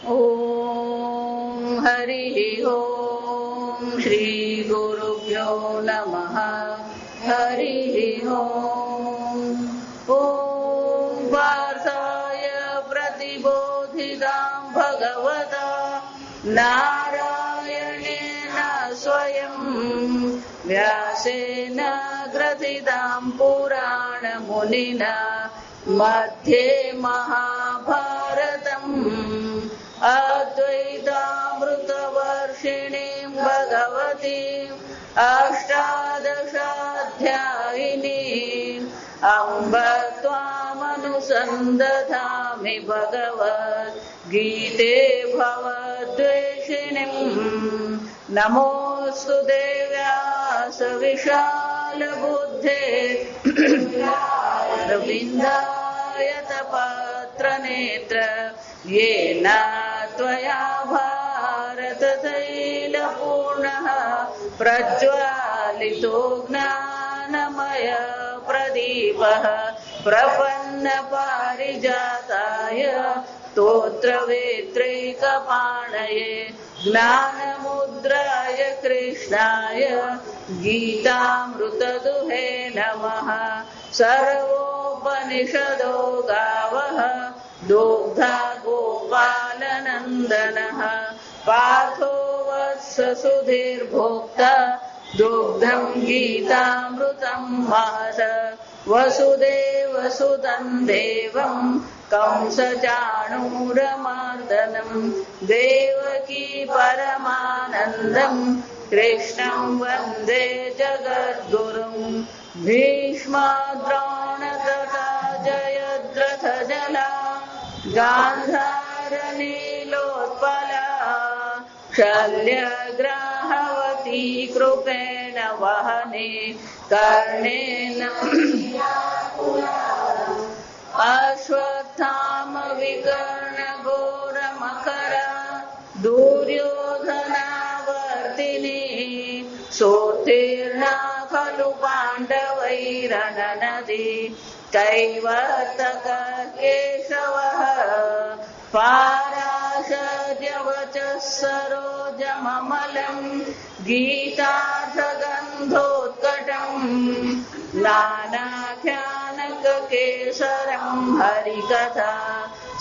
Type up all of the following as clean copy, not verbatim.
ಓಂ ಹರಿ ಓಂ ಶ್ರೀ ಗುರುಭ್ಯೋ ನಮಃ. ಹರಿ ಓಂ. ಓಂ ಪಾರ್ಥಾಯ ಪ್ರತಿಬೋಧಿತಾಂ ಭಗವತಾ ನಾರಾಯಣೇನ ಸ್ವಯಂ ವ್ಯಾಸೇನ ಗ್ರಥಿತಾಂ ಪುರಾಣ ಮುನಿನ ಮಧ್ಯೆ ಮಹಾಭಾರತಂ ಅದ್ವೈತಾಮೃತವರ್ಷಿಣೀಂ ಭಗವತೀಂ ಅಷ್ಟಾದಶಾಧ್ಯಾಯಿನೀಂ ಅಂಬ ತ್ವಾಮನುಸಂದಧಾಮಿ ಭಗವದ್ಗೀತೆ ಭವದ್ವೇಷಿಣಿಂ. ನಮೋऽस्तु ದೇವ್ಯಾಸ ವಿಶಾಲಬುದ್ಧೇ ರವೀಂದ್ರಾಯತ ಪಾತ್ರನೇತ್ರ ಯೇನ ತ್ವಯಾ ಭಾರತತೈಲಪೂರ್ಣಃ ಪ್ರಜ್ವಾಲಿತೋ ಜ್ಞಾನಮಯ ಪ್ರದೀಪಃ ಪ್ರಪನ್ನ ಪಾರಿಜಾತಾಯ ಸ್ತೋತ್ರವೇತ್ರೈಕಪಾಣಯೇ ಜ್ಞಾನಮುದ್ರಾಯ ಕೃಷ್ಣಾಯ ಗೀತಾಮೃತದುಹೇ ನಮಃ. ಸರ್ವೋಪನಿಷದೋ ಗಾವಃ ದುಗ್ಧಾ ಗೋಪಾಲನಂದನಃ ಪಾರ್ಥೋ ವತ್ಸ ಸುಧೀರ್ಭೋಕ್ತಾ ದುಗ್ಧಂ ಗೀತಾಮೃತಂ ಮಹತ. ವಸುದೇವಸುತಂ ದೇವಂ ಕಂಸಚಾಣೂರಮರ್ದನಂ ದೇವಕೀ ಪರಮಾನಂದಂ ಕೃಷ್ಣಂ ವಂದೇ ಜಗದ್ಗುರುಂ. ಭೀಷ್ಮಾದ್ರೋಣತಥಾ ಜಯದ್ರಥಜಲಾ ಗಾಂಧಾರನೀಲೋತ್ಪಲಾ ಶಲ್ಯಗ್ರಾಹವತಿ ಕೃಪೇಣ ವಹನೆ ಕರ್ಣೇನ ಅಶ್ವತ್ಥಾಮ ವಿಕರ್ಣ ಘೋರಮಕರ ದುರ್ಯೋಧನಾವರ್ತಿನಿ ಸೋತ್ತೀರ್ಣಾ ಖಲು ಪಾಂಡವೈರಣನದಿ ಕೈವರ್ತಕ ಕೇಶವಃ ಪಾರಾಶರ್ಯವಚಃ ಸರೋಜಮಮಲಂ ಗೀತಾರ್ಥಗಂಧೋತ್ಕಟಂ ನಾನಾಖ್ಯಾನಕಕೇಸರಂ ಹರಿಕಥಾ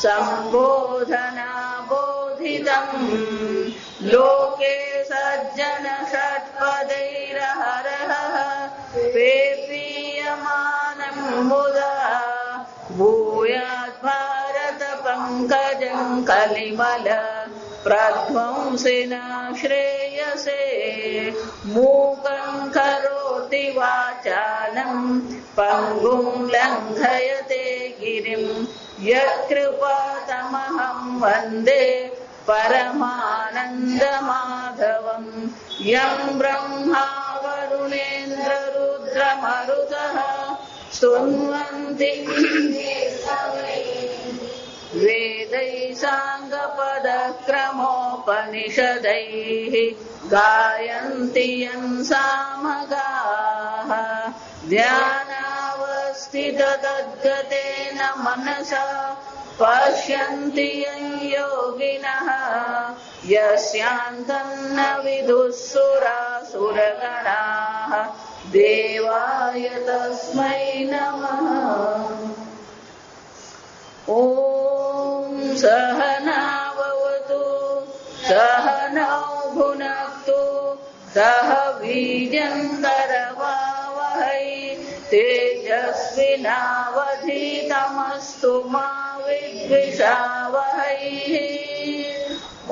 ಸಂಬೋಧನಾ ಬೋಧಿತಂ. ಲೋಕೆ ಸಜ್ಜನ ಷಟ್ಪದೈರಹರಃ ಪೇಪೀಯಮಾನಂ ಮುದಾ ಭೂಯಾತ್ ಭಾರತ ಪಂಕಜಂ ಕಲಿಮಲ ಪ್ರಧ್ವಂಸಿನ ಶ್ರೇಯಸೇ. ಮೂಕಂ ಕರೋತಿ ವಾಚಾಲಂ ಪಂಗುಂ ಲಂಘಯತೆ ಗಿರಿಂ ಯತ್ಕೃಪಾತಮಹಂ ವಂದೇ ಪರಮಾನಂದ ಮಾಧವಂ. ಯಂ ಬ್ರಹ್ಮಾ ವರುಣೇಂದ್ರ ರುದ್ರ ಮರುತಃ ಸ್ತುನ್ವಂತಿ ವೇದೈ ಸಾಂಗಪದಕ್ರಮೋಪನಿಷದೈಃ ಗಾಯಂತಿ ಯಂ ಸಾಮಗಾಃ. ಧ್ಯಾನಾವಸ್ಥಿತತದ್ಗತೇನ ಮನಸಾ ಪಶ್ಯಂತಿ ಯಂ ಯೋಗಿನಃ ಯಸ್ಯಾಂತಂ ನ ವಿದುಃ ಸುರಾಸುರಗಣಾಃ. ದೇವಾಯ ತಸ್ಮೈ ನಮಃ. ಓಂ ಸಹನಾವವತು ಸಹನೌ ಭುನಕ್ತು ಸಹ ವೀರ್ಯಂಕರವಾವಹೈ ತೇಜಸ್ವಿನಾವಧೀತಮಸ್ತು ಮಾ ವಿದ್ವಿಷಾವಹೈ.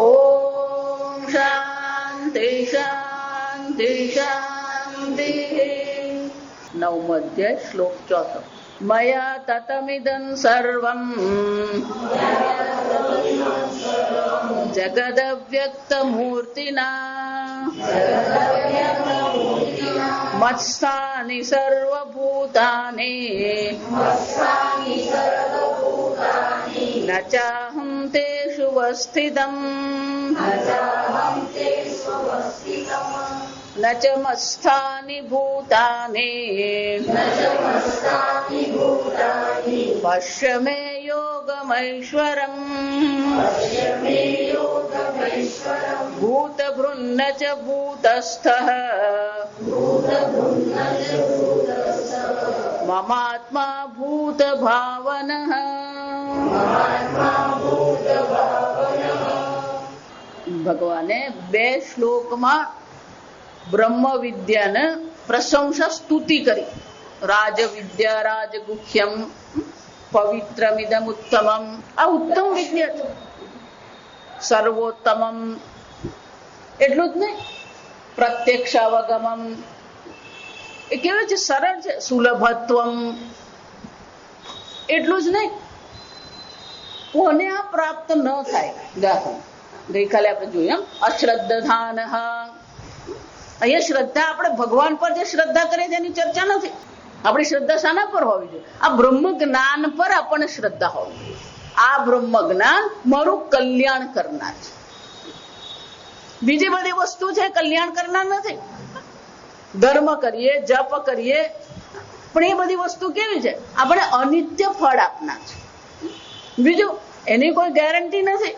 ಓಂ ಶಾಂತಿ ಶಾಂತಿ ಶಾಂತಿ. नवमोध्याय श्लोक 4. मया ततमिदं सर्वं जगदव्यक्तमूर्तिना मत्स्थानि सर्वभूतानि न चाहं तेषु वस्थितम् न च मत्स्थानि भूतानि पश्य मे योगमैश्वरम् ભૂતભૃન્ન ચ ભૂતસ્થઃ મમાત્મા ભૂત ભાવનઃ. ભગવાને 2 શ્લોકમાં બ્રહ્મ વિદ્યાને પ્રશંસા સ્તુતિ કરી. રાજ વિદ્યા રાજગુહ્યમ પવિત્રમિદમ ઉત્તમમ. આ ઉત્તમ વિદ્યા છે. સર્વોત્તમમ એટલું જ નહીં, પ્રત્યક્ષાવગમમ એ કેવું છે, સરળ છે. સુલભત્વમ એટલું જ નહીં, કોને આ પ્રાપ્ત ન થાય. ગઈકાલે આપણે જોયું અશ્રદ્ધાન. અહીંયા શ્રદ્ધા આપણે ભગવાન પર જે શ્રદ્ધા કરીએ તેની ચર્ચા નથી. આપણી શ્રદ્ધા શાના પર હોવી જોઈએ? આ બ્રહ્મ જ્ઞાન પર આપણને શ્રદ્ધા હોવી જોઈએ. આ બ્રહ્મ જ્ઞાન મારું કલ્યાણ કરનાર છે. બીજી બધી વસ્તુ છે કલ્યાણ કરનાર નથી. ધર્મ કરીએ, જપ કરીએ, પણ એ બધી વસ્તુ કેવી છે? આપણે અનિત્ય ફળ આપનાર છે. બીજું એની કોઈ ગેરંટી નથી.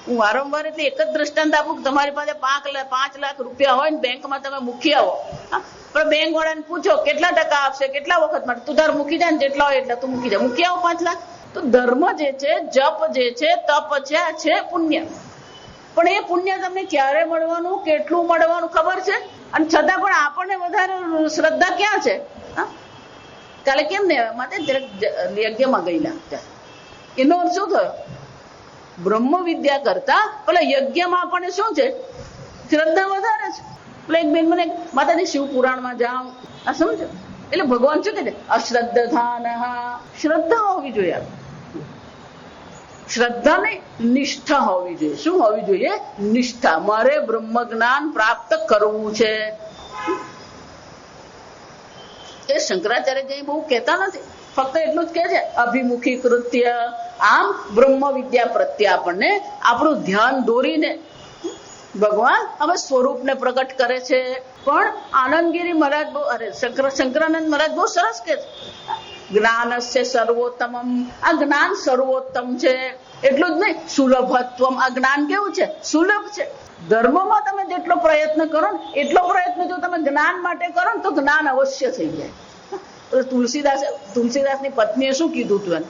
હું વારંવાર એટલે એક જ દ્રષ્ટાંત આપું. તમારી પાસે 5 લાખ રૂપિયા હોય ને બેંકમાં તમે મૂકી આવો, પણ બેંક વાળાને પૂછો કેટલા ટકા આપશે, કેટલા વખત માટે, તું તાર મૂકી જાય ને જેટલા હોય એટલા તું મૂકી જાય, મૂકી આવો 5 લાખ. તો ધર્મ જે છે, જપ જે છે, તપ છે, આ છે પુણ્ય. પણ એ પુણ્ય તમને ક્યારે મળવાનું, કેટલું મળવાનું ખબર છે? અને છતાં પણ આપણને વધારે શ્રદ્ધા ક્યાં છે? કાલે કેમ ને માટે યજ્ઞમાં ગયેલા, એનો અર્થ શું થયો? બ્રહ્મ વિદ્યા કરતા પેલા યજ્ઞમાં આપણને શું છે? શ્રદ્ધા વધારે છે. એટલે એક બેન મને માતાજી શિવ પુરાણમાં જાઓ, આ સમજો. એટલે ભગવાન શું કે છે? અશ્રદ્ધાન. શ્રદ્ધા હોવી જોઈએ. શ્રદ્ધા નહીં, નિષ્ઠા હોવી જોઈએ. શું હોવી જોઈએ? નિષ્ઠા. મારે બ્રહ્મ જ્ઞાન પ્રાપ્ત કરવું છે. એ શંકરાચાર્યજી બહુ કહેતા નથી, ફક્ત એટલું જ કે છે અભિમુખી કૃત્ય. આમ બ્રહ્મ વિદ્યા પ્રત્યે આપણને આપણું ધ્યાન દોરીને ભગવાન હવે સ્વરૂપને પ્રગટ કરે છે. પણ આનંદગીરી મહારાજ બહુ, શંકરાનંદ મહારાજ બહુ સરસ કે છે, જ્ઞાનસ્ય સર્વોત્તમમ. આ જ્ઞાન સર્વોત્તમ છે. એટલું જ નહીં, સુલભત્વમ. આ જ્ઞાન કેવું છે? સુલભ છે. ધર્મમાં તમે જેટલો પ્રયત્ન કરો ને એટલો પ્રયત્ન જો તમે જ્ઞાન માટે કરો ને તો જ્ઞાન અવશ્ય થઈ જાય. તુલસીદાસની પત્નીએ શું કીધું હતું એને?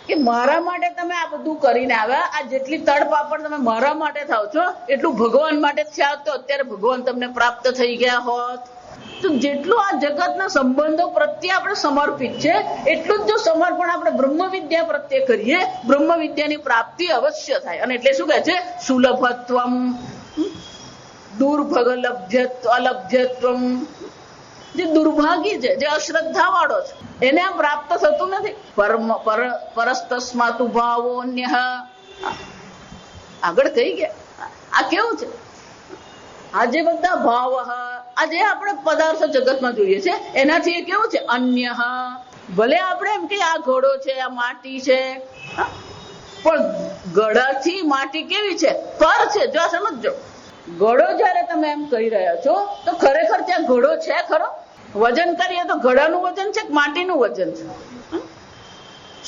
કે મારા માટે તમે આ બધું કરીને આવ્યા, આ જેટલી તડપાપડ તમે મારા માટે થાવ છો એટલું ભગવાન માટે થયા તો અત્યારે ભગવાન તમને પ્રાપ્ત થઈ ગયા હોત. તો જેટલું આ જગતના સંબંધો પ્રત્યે આપણે સમર્પિત છે એટલું જ જો સમર્પણ આપણે બ્રહ્મ વિદ્યા પ્રત્યે કરીએ, બ્રહ્મ વિદ્યાની પ્રાપ્તિ અવશ્ય થાય. અને એટલે શું કહે છે? સુલભત્વમ, દુર્ભગ અલભ્યત્વમ. જે દુર્ભાગી છે, જે અશ્રદ્ધા વાળો છે, એને આ પ્રાપ્ત થતું નથી. પરસ્તસ્માતુ ભાવોન્યઃ. આગળ કહી ગયા. આ કેવું છે? આ જે બધા ભાવ, આ જે આપણે પદાર્થો જગતમાં જોઈએ છે એનાથી એ કેવું છે? અન્ય. ભલે આપણે એમ કે આ ઘડો છે, આ માટી છે, પણ ઘડાથી માટી કેવી છે? પર છે. જો આ સમજો, ઘડો જયારે તમે એમ કહી રહ્યા છો તો ખરેખર ત્યાં ઘડો છે ખરો? વજન કરીએ તો ઘડાનું વજન છે કે માટીનું વજન છે?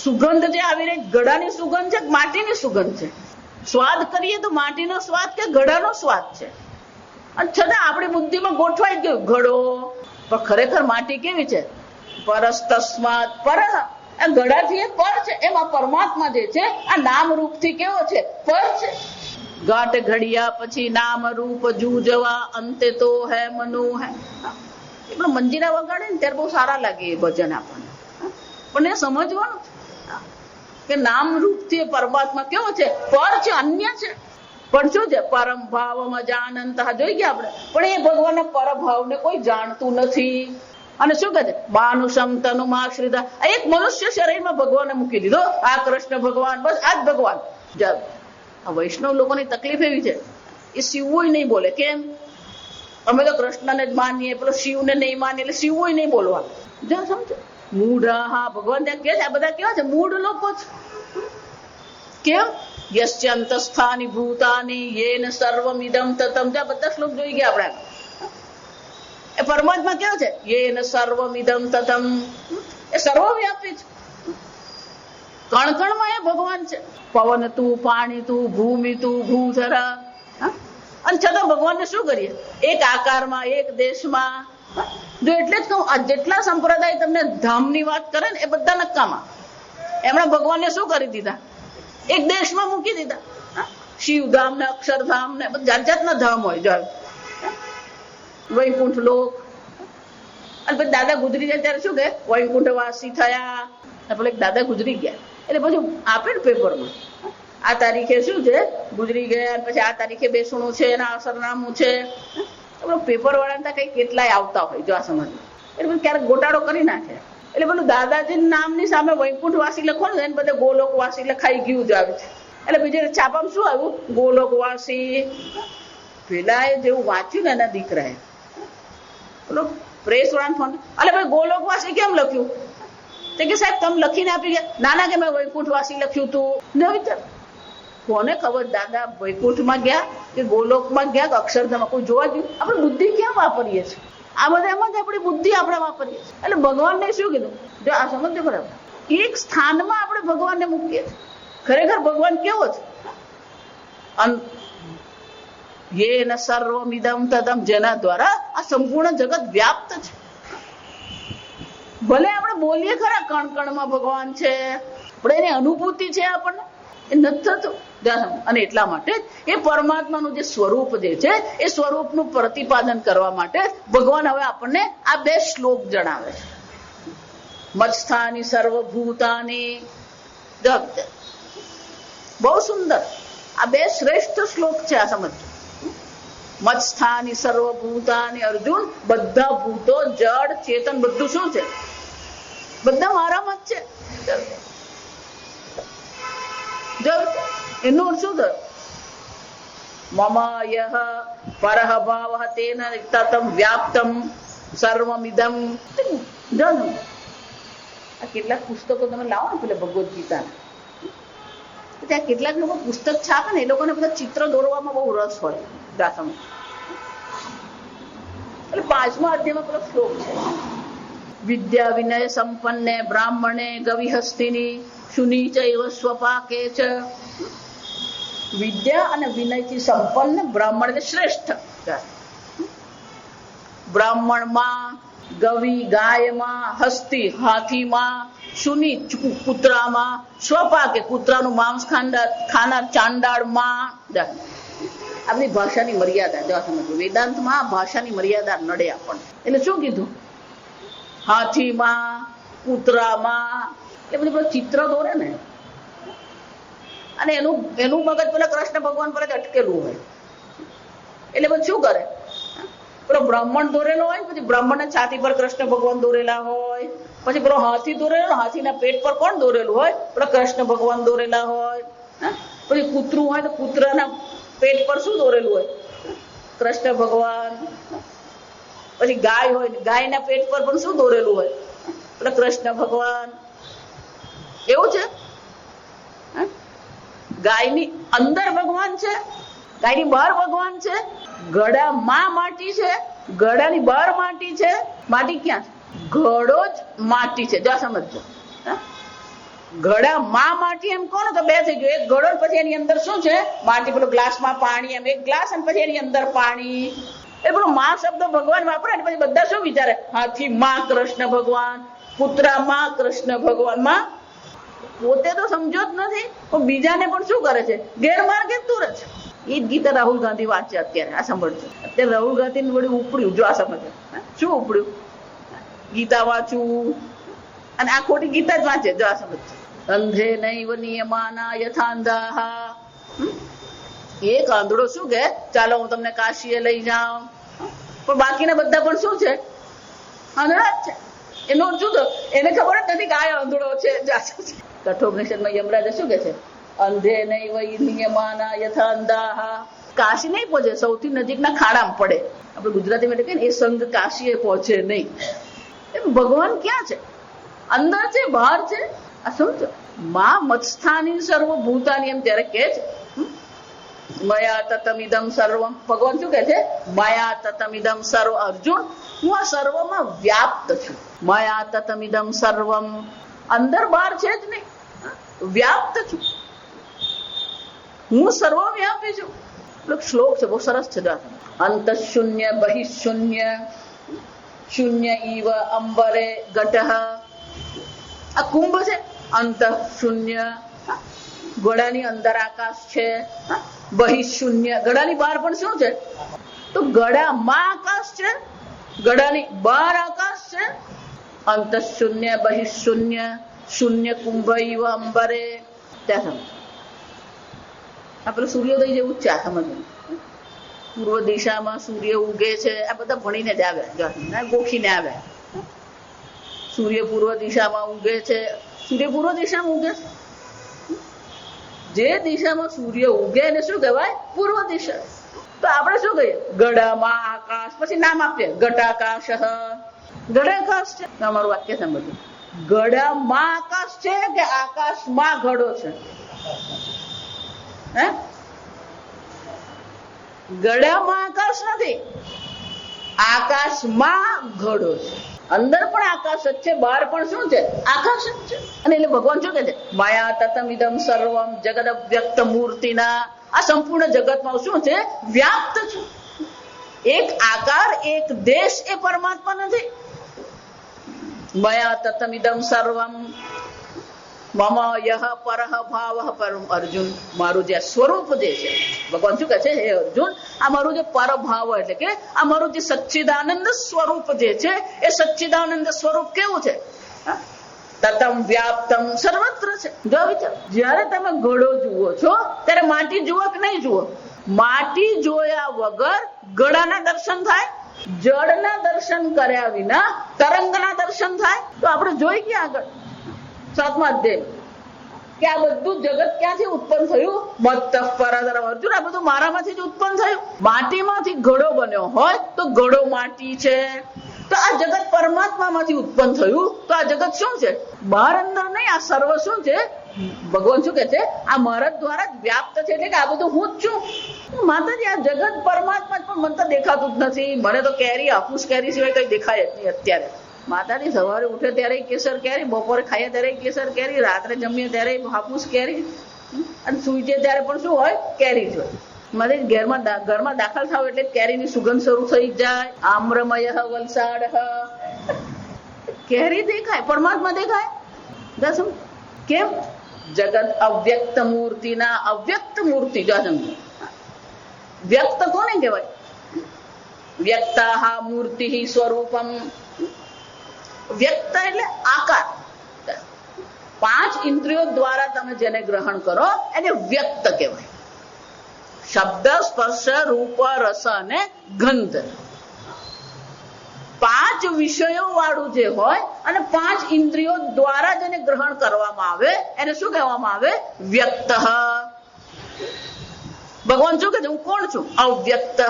સુગંધ જે આવી રહી, ઘડાની સુગંધ છે કે માટીની સુગંધ છે? સ્વાદ કરીએ તો માટીનો સ્વાદ કે ઘડાનો સ્વાદ છે? અને છતાં આપણી બુદ્ધિમાં ગોઠવાઈ ગયું ઘડો, પણ ખરેખર માટી કેવી છે? પરસ્તસ્માત પર. આ ઘડાથી એ પર છે. એમાં પરમાત્મા જે છે આ નામ રૂપ થી કેવો છે? પર છે. ઘાટ ઘડિયા પછી નામ રૂપ જૂજવા, અંતે તો હે મનુ હે. એટલે મંજીરા વગાડે ને ત્યારે બહુ સારા લાગે એ ભજન આપણને, પણ એ સમજવાનું કે નામ રૂપ થી પરમાત્મા કેવો છે? પર છે, અન્ય છે. પણ શું છે? પરમ ભાવમાં જાનંત. જોઈ ગયા આપણે. પણ એ ભગવાનના પરભાવને કોઈ જાણતું નથી. અને શું કહે છે? માનુષમ તનુમાશ્રિતા. એક મનુષ્ય શરીરમાં ભગવાને મૂકી દીધો. આ કૃષ્ણ ભગવાન, બસ આ જ ભગવાન. વૈષ્ણવ લોકોની તકલીફ એવી છે, એ શિવવું નહીં બોલે. કેમ? અમે તો કૃષ્ણને જ માનીએ, પેલો શિવને નહીં માનીએ, એટલે શિવવું નહીં બોલવા. જો સમજો, મૂઢ. હા, ભગવાન ત્યાં કે છે આ બધા કેવા છે? મૂઢ લોકો છે. કેમ? યસ્ય અંતસ્થાની ભૂતાની યેન સર્વમિદં તતમ. ત્યાં બધા શ્લોક જોઈ ગયા આપણે. એ પરમાત્મા કેવો છે? યેન સર્વમિદં તતમ. એ સર્વવ્યાપી છે. કણકણમાં એ ભગવાન છે. પવન તું, પાણી તું, ભૂમિ તું, ભૂધરા. અને છતાં ભગવાનને શું કરીએ? એક આકારમાં, એક દેશમાં. જો એટલે જ કહું, આ જેટલા સંપ્રદાય તમને ધામની વાત કરે ને એ બધા નક્કામાં. એમણે ભગવાનને શું કરી દીધા? એક દેશમાં મૂકી દીધા. શિવધામ ને અક્ષરધામ ને જાત જાતના ધામ હોય. જો વૈકુંઠ લોક. અને પછી દાદા ગુજરી જાય ત્યારે શું કે વૈકુંઠવાસી થયા. પેલા દાદા ગુજરી ગયા એટલે બધું આપે ને પેપરમાં, આ તારીખે શું છે ગુજરી ગયા, પછી આ તારીખે બેસણું છે, એના સરનામું છે. પેપર વાળા કઈ કેટલાય આવતા હોય જો આ સમજ. એટલે બધું ક્યારેક ગોટાળો કરી નાખે. એટલે પેલું દાદાજી નામની સામે વૈકુંઠવાસી લખો ને એને બધે ગોલોકવાસી લખાઈ ગયું જ આવે છે. એટલે બીજે છાપામાં શું આવ્યું? ગોલોકવાસી. પેલા એ જેવું વાંચ્યું ને એના દીકરાએ પેલો પ્રેસ વાળાને ફોન, અલે ભાઈ ગોલોકવાસી કેમ લખ્યું? તો કે સાહેબ તમે લખીને આપી ગયા. નાના કે મેં વૈકુંઠવાસી લખ્યું તું. વિચાર કોને ખબર દાદા વૈકુંઠમાં ગયા કે ગોલોકમાં ગયા કે અક્ષરધામમાં? કોઈ જોવા ગયું? આપણે બુદ્ધિ ક્યાં વાપરીએ છીએ? આ બધા એમાં જ આપણી બુદ્ધિ આપણે વાપરીએ છીએ. એટલે ભગવાનને શું કીધું? જો આ સમજો બરાબર, એક સ્થાનમાં આપણે ભગવાનને મૂકીએ છીએ. ખરેખર ભગવાન કેવો છે? યેન સર્વમિદં તદં, જેના દ્વારા આ સંપૂર્ણ જગત વ્યાપ્ત છે. ભલે આપણે બોલીએ ખરા કણકણમાં ભગવાન છે, પણ એની અનુભૂતિ છે આપણને એ નથી થતું. અને એટલા માટે એ પરમાત્માનું જે સ્વરૂપ જે છે એ સ્વરૂપનું પ્રતિપાદન કરવા માટે ભગવાન હવે આપણને આ બે શ્લોક જણાવે છે. મત્સ્થાની સર્વભૂતાની. બહુ સુંદર આ બે શ્રેષ્ઠ શ્લોક છે. આ સમજ, મત્સ્થાની સર્વભૂતાની. અર્જુન, બધા ભૂતો, જડ, ચેતન બધું શું છે? બધા મારામાં જ છે. એનું શું થયું? મમ યહ પરહ ભાવઃ તેન તતમ વ્યાપ્તમ સર્વમિદં. આ કેટલાક પુસ્તકો તમે લાવો ને પેલા ભગવદ્ ગીતા, ત્યાં કેટલાક લોકો પુસ્તક છાપે ને એ લોકોને બધા ચિત્ર દોરવામાં બહુ રસ હોય. એટલે 5મા અધ્યાયમાં પેલો શ્લોક છે, વિદ્યા વિનય સંપન્ને બ્રાહ્મણે ગવિહસ્તિની શુની ચૈવ સ્વપાકે ચ. વિદ્યા અને વિનયથી સંપન્ન બ્રાહ્મણ શ્રેષ્ઠ. બ્રાહ્મણમાં, ગવિ ગાયમાં, હસ્તી હાથીમાં, શુની કૂતરામાં, સ્વપાકે કૂતરાનું માંસ ખાનાર ચાંડાળમાં. આપણી ભાષાની મર્યાદા જો સમજો. વેદાંતમાં ભાષાની મર્યાદા નડે આપણને. એટલે શું કીધું? હાથીમાં, કૂતરામાં. એ બધું ચિત્ર દોરે ને, અને એનું મગજ પેલા કૃષ્ણ ભગવાન પર જ અટકેલું હોય. એટલે પછી શું કરે? પેલો બ્રાહ્મણ દોરેલો હોય, પછી બ્રાહ્મણના છાતી પર કૃષ્ણ ભગવાન દોરેલા હોય. પછી પેલો હાથી દોરેલો, હાથીના પેટ પર કોણ દોરેલું હોય? પેલા કૃષ્ણ ભગવાન દોરેલા હોય. પછી કૂતરું હોય તો કૂતરાના પેટ પર શું દોરેલું હોય? કૃષ્ણ ભગવાન. પછી ગાય હોય, ગાયના પેટ પર પણ શું દોરેલું હોય? પેલા કૃષ્ણ ભગવાન. એવું છે? ગાયની અંદર ભગવાન છે, ગાયની બહાર ભગવાન છે. ગળામાં માટી છે, ગળાની બહાર માટી છે. માટી ક્યાં છે? ઘડો જ માટી છે. જો સમજો, ઘડામાં માટી એમ કોને તો બે થઈ ગયું. એક ઘડો પછી એની અંદર શું છે? માટી. પેલો ગ્લાસમાં પાણી, એમ એક ગ્લાસ અને પછી એની અંદર પાણી. એ પેલો માં શબ્દ ભગવાન વાપરે ને પછી બધા શું વિચારે? હાથી માં કૃષ્ણ ભગવાન, કૂતરા માં કૃષ્ણ ભગવાન. માં પોતે તો સમજો જ નથી, પણ બીજાને પણ શું કરે છે? ગેરમાર્ગે દોરે છે. એ જ ગીતા રાહુલ ગાંધી વાંચે અત્યારે. આ સાંભળજો, અત્યારે રાહુલ ગાંધી વળી ઉપડ્યું. જો આ સમજો, શું ઉપડ્યું? ગીતા વાંચવું અને આ ખોટી ગીતા જ વાંચે. જો આ સમજો, અંધે નૈવ નિયમાના યથાંધાઃ. એક આંધળો શું કે ચાલો હું તમને કાશીએ લઈ જાઉં, પણ બાકીના બધા પણ શું છે? આંધળા જ છે. એનો શું તો એને ખબર જ નથી કે આ આંધળો છે. કઠોપનિષદમાં યમરાજ શું કે છે? અંધે નૈવ નિયમાના યથાંધાઃ. કાશી નહીં પહોંચે, સૌથી નજીકના ખાડામાં પડે. આપણે ગુજરાતીમાં કહીએ ને એ સંઘ કાશીએ પહોંચે નહીં. ભગવાન ક્યાં છે? અંદર છે, બહાર છે. આ સમજો. માં મત્સ્થાની સર્વભૂતાની એમ ત્યારે કે છે, મયા તતમિદમ સર્વમ. ભગવાન શું કે છે? મયા તતમિદમ સર્વ. અર્જુન, હું આ સર્વમાં વ્યાપ્ત છું. મયા તતમિદમ સર્વમ. અંદર બહાર છે જ નહીં. વ્યાપ્ત છું, હું સર્વવ્યાપી છું. શ્લોક છે, બહુ સરસ છે. અંત શૂન્ય બહિશૂન્ય શૂન્ય ઇવ અંબરે ઘટ. આ કુંભ છે. અંત શૂન્ય, ઘોડાની અંદર આકાશ છે. બહિશૂન્ય, ઘડાની બહાર પણ શું છે? તો ઘડામાં આકાશ છે, ઘડાની બહાર આકાશ છે. અંત શૂન્ય બહિશૂન્ય શૂન્ય કુંભ ઇવ અંબરે. ત્યાં આપણે સૂર્યોદય જેવું જ છે. આ સમજ, પૂર્વ દિશામાં સૂર્ય ઉગે છે. આ બધા ભણીને જ આવ્યા, ગોખીને આવ્યા. સૂર્ય પૂર્વ દિશામાં ઉગે છે. સૂર્ય પૂર્વ દિશામાં ઉગે છે. જે દિશામાં સૂર્ય ઉગે એને શું કહેવાય? પૂર્વ દિશા. તો આપણે શું કહીએ? ગડામાં આકાશ, પછી નામ આપીએ ઘટાકાશ. ઘડાકાશ છે. અમારું વાક્ય સાંભળજો. ગડામાં આકાશ છે કે આકાશમાં ઘડો છે? હે? ગડામાં આકાશ નથી, આકાશમાં ઘડો છે. અંદર પણ આકાશ જ છે, બહાર પણ શું છે? આકાશ જ છે. અને એટલે ભગવાન શું કહે છે? માયા તતમિદમ સર્વમ જગદ વ્યક્ત મૂર્તિના. આ સંપૂર્ણ જગતમાં શું છે? વ્યાપ્ત છે. એક આકાર, એક દેશ એ પરમાત્મા નથી. મયા તતમિદમ સર્વમ મમ યહ પરહ ભાવ પરમ. અર્જુન, મારું જે સ્વરૂપ જે છે, ભગવાન શું કહે છે? હે અર્જુન, આ મારું જે પરભાવ એટલે કે આ મારું જે સચ્ચિદાનંદ સ્વરૂપ જે છે, એ સચ્ચિદાનંદ સ્વરૂપ કેવું છે? તતમ વ્યાપ્તમ સર્વત્ર છે. જો વિચાર, જયારે તમે ઘડો જુઓ છો ત્યારે માટી જુઓ કે નહીં જુઓ? માટી જોયા વગર ઘડાના દર્શન થાય? જળના દર્શન કર્યા વિના તરંગના દર્શન થાય? તો આપણે જોઈ ગયા આગળ 7મા અધ્યાય કે આ બધું જગત ક્યાંથી ઉત્પન્ન થયું? મત્તઃ પરાધર. અર્જુન, આ બધું મારામાંથી જ ઉત્પન્ન થયું. માટીમાંથી ઘડો બન્યો હોય તો ઘડો માટી છે. તો આ જગત પરમાત્મામાંથી ઉત્પન્ન થયું. તો આ જગત શું છે? બહાર અંદર નહીં, આ સર્વ શું છે? ભગવાન શું કે છે? આ મારા દ્વારા જ વ્યાપ્ત છે. એટલે કે આ બધું હું જ છું. માતાજી, આ જગત પરમાત્મા પણ મને તો દેખાતું જ નથી. મને તો કેરી, હાફૂસ કેરી સિવાય કઈ દેખાય જ નહીં અત્યારે. માતાજી સવારે ઉઠે ત્યારે કેસર કેરી, બપોરે ખાઈએ ત્યારે કેસર કેરી, રાત્રે જમીએ ત્યારે હાફૂસ કેરી, અને સુઈ જાય ત્યારે પણ શું હોય? કેરી જ હોય. મારે ઘરમાં દાખલ થાવ એટલે કેરીની સુગંધ શરૂ થઈ જાય. આમ્રમય વલસાડ. કેરી દેખાય, પરમાત્મા દેખાય. દસમ કેમ? જગત અવ્યક્ત મૂર્તિના. અવ્યક્ત મૂર્તિ જો સમજો. વ્યક્ત કોને કહેવાય? વ્યક્તાહ મૂર્તિ સ્વરૂપમ. વ્યક્ત એટલે આકાર. 5 ઇન્દ્રિયો દ્વારા તમે જેને ગ્રહણ કરો એને વ્યક્ત કહેવાય. શબ્દ, સ્પર્શ, રૂપ, રસ અને ગંધ. 5 વિષયો વાળું જે હોય અને 5 ઇન્દ્રિયો દ્વારા જેને ગ્રહણ કરવામાં આવે એને શું કહેવામાં આવે? વ્યક્ત. ભગવાન શું કહે છે? હું કોણ છું? અવ્યક્ત.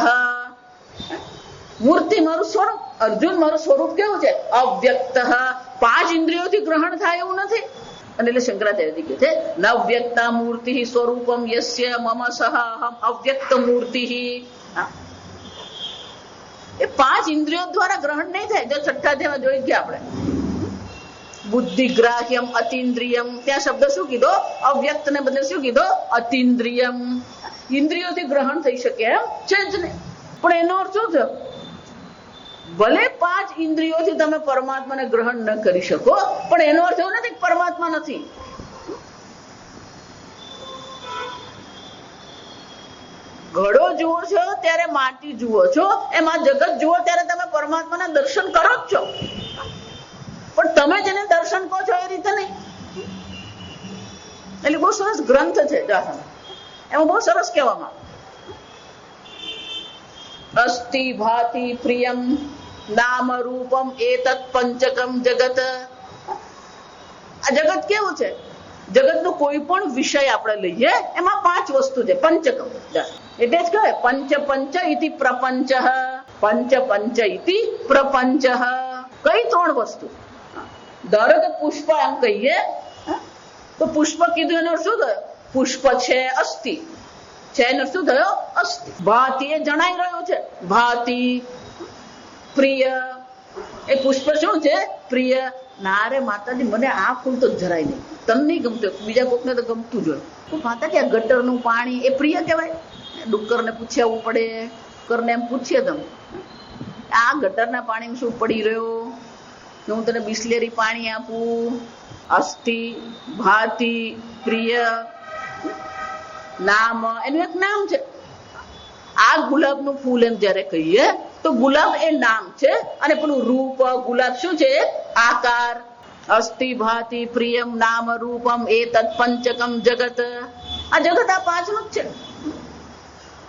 મૂર્તિ મારું સ્વરૂપ. અર્જુન, મારું સ્વરૂપ કેવું છે? અવ્યક્ત. 5 ઇન્દ્રિયોથી ગ્રહણ થાય એવું નથી. અને એટલે શંકરાચાર્ય કહે છે ન વ્યક્તા મૂર્તિ સ્વરૂપમ યસ્ય મમ સહ અહમ અવ્યક્ત મૂર્તિ. એ 5 ઇન્દ્રિયો દ્વારા ગ્રહણ નહીં થાય. જો 6ઠા અધ્યાયમાં જોઈ ગયા આપણે, બુદ્ધિગ્રાહ્યમ અતિન્દ્રિયમ. ત્યાં શબ્દ શું કીધો? અવ્યક્ત ને બદલે શું કીધો? અતિન્દ્રિયમ. ઇન્દ્રિયોથી ગ્રહણ થઈ શકે એમ છે જ નહીં. પણ એનો અર્થ શું થયો? ભલે 5 ઇન્દ્રિયોથી તમે પરમાત્માને ગ્રહણ ન કરી શકો, પણ એનો અર્થ એવો નથી કે પરમાત્મા નથી. ઘડો જુઓ છો ત્યારે માટી જુઓ છો, એમાં જગત જુઓ ત્યારે તમે પરમાત્માના દર્શન કરો જ છો. પણ તમે જેને દર્શન કહો છો એ રીતે નહીં. એટલે બહુ સરસ ગ્રંથ છે, એમાં બહુ સરસ કહેવામાં અસ્તિ ભાતિ પ્રિયમ નામ રૂપમ એતત પંચકમ જગત. આ જગત કેવું છે? જગતનો કોઈ પણ વિષય આપણે લઈએ એમાં 5 વસ્તુ છે. પંચકમ એટલે જ કહેવાય પંચ પંચ ઇતિ પ્રપંચ. પંચ પંચ ઇતિ પ્રપંચ. કઈ 3 વસ્તુ? ધારો કે પુષ્પ એમ કહીએ તો પુષ્પ કીધું એનો શું થયો? પુષ્પ છે અસ્થિ છે એનો શું થયો? અસ્થિ. ભાતિ એ જણાઈ રહ્યો છે. ભાતિ. પ્રિય એ પુષ્પ શું છે? પ્રિય. ના રે માતાજી, મને આ ફૂલ તો જરાય નહીં. તને નહીં ગમતું, બીજા કોકને તો ગમતું જ હોય. તો માતાજી આ ગટરનું પાણી એ પ્રિય કહેવાય? ડુક્કરને પૂછ્યાવું પડે, ડુક્કરને એમ પૂછીએ તમે આ ગટરના પાણી શું પડી રહ્યો, હું તને બિસ્લેરી પાણી આપું? અસ્થિ ભાતિ પ્રિય નામ, એનું એક નામ છે. આ ગુલાબનું ફૂલ એમ જયારે કહીએ તો ગુલાબ એ નામ છે, અને પેલું રૂપ ગુલાબ શું છે? આકાર. અસ્થિ ભાતિ પ્રિયમ નામ રૂપમ એ તત્પંચકમ જગત. આ જગત આ પાંચનું જ છે.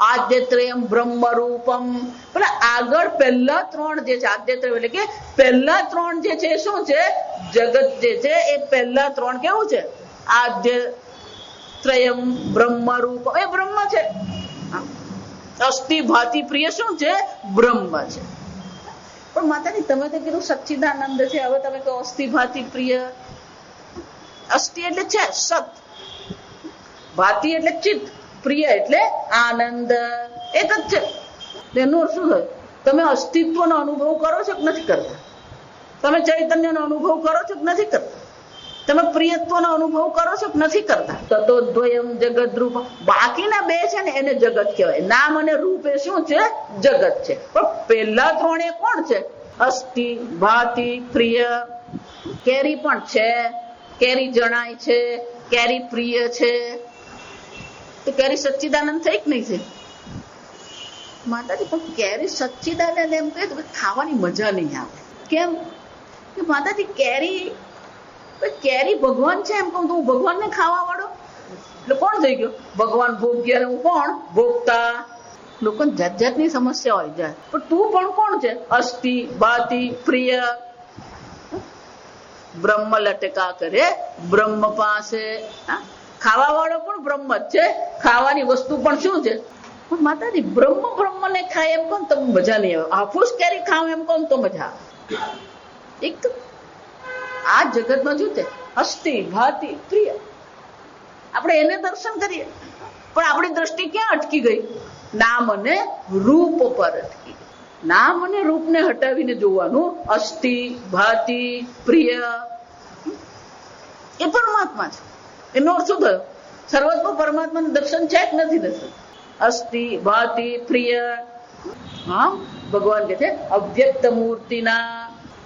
આદ્યત્રયમ બ્રહ્મ રૂપમ. પેલા આગળ પહેલા ત્રણ જે છે આદ્યત્રય એટલે કે પહેલા ત્રણ જે છે શું છે? જગત જે છે એ પહેલા ત્રણ કેવું છે? આદ્યત્રયમ બ્રહ્મ રૂપમ એ બ્રહ્મ છે. અસ્થિ ભાતિ પ્રિય શું છે? બ્રહ્મ છે. પણ માતાજી તમે તો કીધું સચ્ચિદાનંદ છે, હવે તમે કહો અસ્થિ ભાતિ પ્રિય. અસ્થિ એટલે છે સત, ભાતિ એટલે ચિત્ત, પ્રિય એટલે આનંદ, એક જ છે. તેનું શું થાય? તમે અસ્તિત્વનો અનુભવ કરો છો કે નથી કરતા? તમે ચૈતન્યનો અનુભવ કરો છો કે નથી કરતા? તમે પ્રિયત્વનો અનુભવ કરો છો કે નથી કરતા? તતોદ્વયમ જગત રૂપ. બાકીના બે છે ને એને જગત કહેવાય. નામ અને રૂપ એ શું છે? જગત છે. પણ પહેલા ત્રણ એ કોણ છે? અસ્થિ ભાતિ પ્રિય. કેરી પણ છે, કેરી જણાય છે, કેરી પ્રિય છે, તો કેરી સચ્ચિદાનંદ થઈ કે નહીં થઈ? માતાજી પણ કેરી સચ્ચિદાનંદ એમ કહે તો ખાવાની મજા નહીં આવે. કેમ? કે માતાજી કેરી ભગવાન છે એમ કહું તો હું ભગવાનને ખાવા વાળો એટલે કોણ થઈ ગયો? ભગવાન ભોગ્ય, હું કોણ? ભોગતા. લોકોને જાત જાતની સમસ્યા હોય જાય, પણ તું પણ કોણ છે? અસ્થિ ભાતિ પ્રિય. બ્રહ્મ લટકા કરે બ્રહ્મ પાસે. ખાવા વાળો પણ બ્રહ્મ જ છે, ખાવાની વસ્તુ પણ શું છે? પણ માતાજી બ્રહ્મ ને ખાય એમ કોણ? તમે મજા નહીં આવે. હાફૂસ કેરી ખાવ એમ કોણ તો મજા આવે? એક આ જગતમાં શું છે? અસ્થિ ભાતિ પ્રિય. આપણે એને દર્શન કરીએ, પણ આપણી દ્રષ્ટિ ક્યાં અટકી ગઈ? નામ અને રૂપ પર અટકી ગઈ. નામ અને રૂપને હટાવીને જોવાનું. અસ્થિ ભાતિ પ્રિય એ પરમાત્મા છે. એનો અર્થ શું થયો? સર્વત્ર પરમાત્માનું દર્શન છે કે નથી? અસ્થિ ભાતિ પ્રિય. હા, ભગવાન કે છે અવ્યક્ત મૂર્તિના.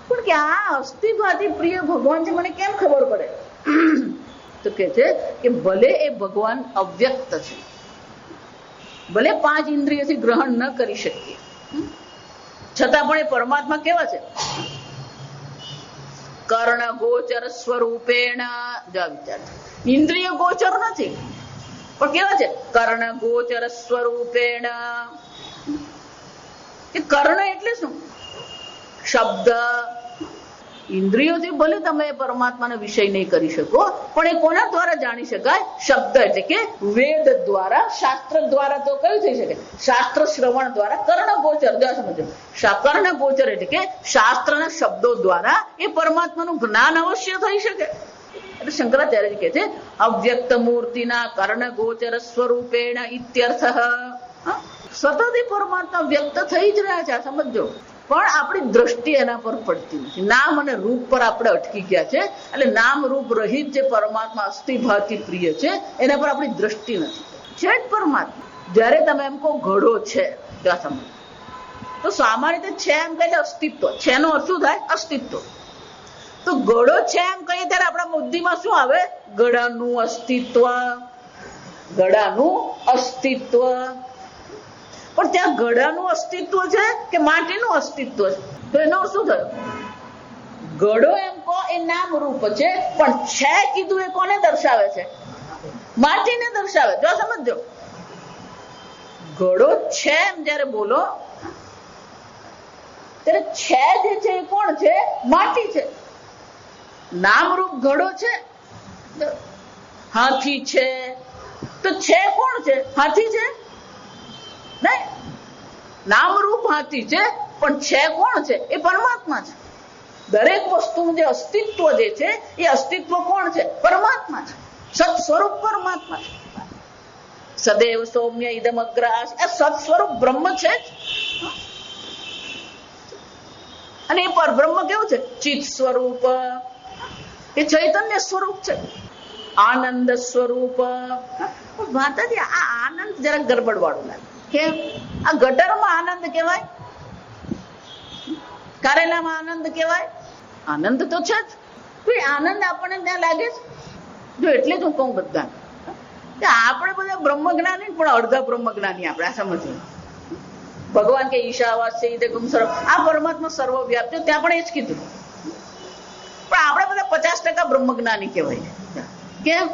પણ કે આ અસ્થિ ભાતિ પ્રિય ભગવાન છે મને કેમ ખબર પડે? તો કે છે કે ભલે એ ભગવાન અવ્યક્ત છે, ભલે 5 ઇન્દ્રિયથી ગ્રહણ ન કરી શકીએ, છતાં પણ એ પરમાત્મા કેવા છે? કર્ણ ગોચર સ્વરૂપેણ. વિચાર, ઇન્દ્રિય ગોચર નથી પણ કેવા છે? કર્ણ ગોચર સ્વરૂપેણ. એ કર્ણ એટલે શું? શબ્દ. ઇન્દ્રિયોથી ભલે તમે પરમાત્માનો વિષય નહીં કરી શકો, પણ એ કોના દ્વારા જાણી શકાય? શબ્દ એટલે કે વેદ દ્વારા, શાસ્ત્ર દ્વારા તો કયું થઈ શકે? શાસ્ત્ર શ્રવણ દ્વારા. કર્ણ ગોચર સમજો, કર્ણ ગોચર એટલે કે શાસ્ત્રના શબ્દો દ્વારા એ પરમાત્માનું જ્ઞાન અવશ્ય થઈ શકે. એટલે શંકરાચાર્ય કહે છે અવ્યક્ત મૂર્તિના કર્ણ ગોચર સ્વરૂપેણ ઇત્યર્થ. સતત એ પરમાત્મા વ્યક્ત થઈ જ રહ્યા છે, સમજો, પણ આપણી દ્રષ્ટિ એના પર પડતી નથી. નામ અને રૂપ પર આપણે અટકી ગયા છે. એટલે નામ રૂપ રહિત જે પરમાત્મા અસ્થિ ભાતિ પ્રિય છે એના પર આપણી દ્રષ્ટિ નથી. છે જ પરમાત્મા. જયારે તમે એમ કહો ઘડો છે, ત્યાં સમજો તો સામાન્ય રીતે છે એમ કહે અસ્તિત્વ. છે નો અર્થ શું થાય? અસ્તિત્વ. તો ઘડો છે એમ કહીએ ત્યારે આપણા બુદ્ધિમાં શું આવે? ઘડાનું અસ્તિત્વ, ઘડાનું અસ્તિત્વ. પણ ત્યાં ઘડાનું અસ્તિત્વ છે કે માટીનું અસ્તિત્વ છે? તો એનો શું થયો? ઘડો એમ કહો એ નામ રૂપ છે, પણ છે કીધું એ કોને દર્શાવે છે? માટીને દર્શાવે. જો સમજો, ઘડો છે એમ જયારે બોલો ત્યારે છે જે છે એ કોણ છે? માટી છે. નામરૂપ ઘડો છે, હાથી છે, તો છે કોણ છે? હાથી છે નહીં. નામરૂપ હાથી છે, પણ છે કોણ છે? એ પરમાત્મા છે. દરેક વસ્તુનું જે અસ્તિત્વ જે છે એ અસ્તિત્વ કોણ છે? પરમાત્મા છે. સત સ્વરૂપ પરમાત્મા છે. સદૈવ સૌમ્ય ઇદમ અગ્રાસ. એ સત સ્વરૂપ બ્રહ્મ છે જ. અને એ પર બ્રહ્મ કેવું છે? ચિત સ્વરૂપ, એ ચૈતન્ય સ્વરૂપ છે. આનંદ સ્વરૂપ. માતાજી આ આનંદ જરા ગરબડ વાળું લાગે. કેમ? આ ગટરમાં આનંદ કહેવાય, કારેલામાં આનંદ કહેવાય? આનંદ તો છે જ. આનંદ આપણને ત્યાં લાગે છે. જો એટલે જ હું કહું બધા આપણે બધા બ્રહ્મજ્ઞાની પણ અડધા બ્રહ્મજ્ઞાની આપણે આ સમજીએ. ભગવાન કે ઈશાવાસ્ય ગુમ સર્વ, આ પરમાત્મા સર્વવ્યાપી, ત્યાં પણ એ જ કીધું. પણ આપણે બધા 50% બ્રહ્મજ્ઞાની કહેવાય. કેમ?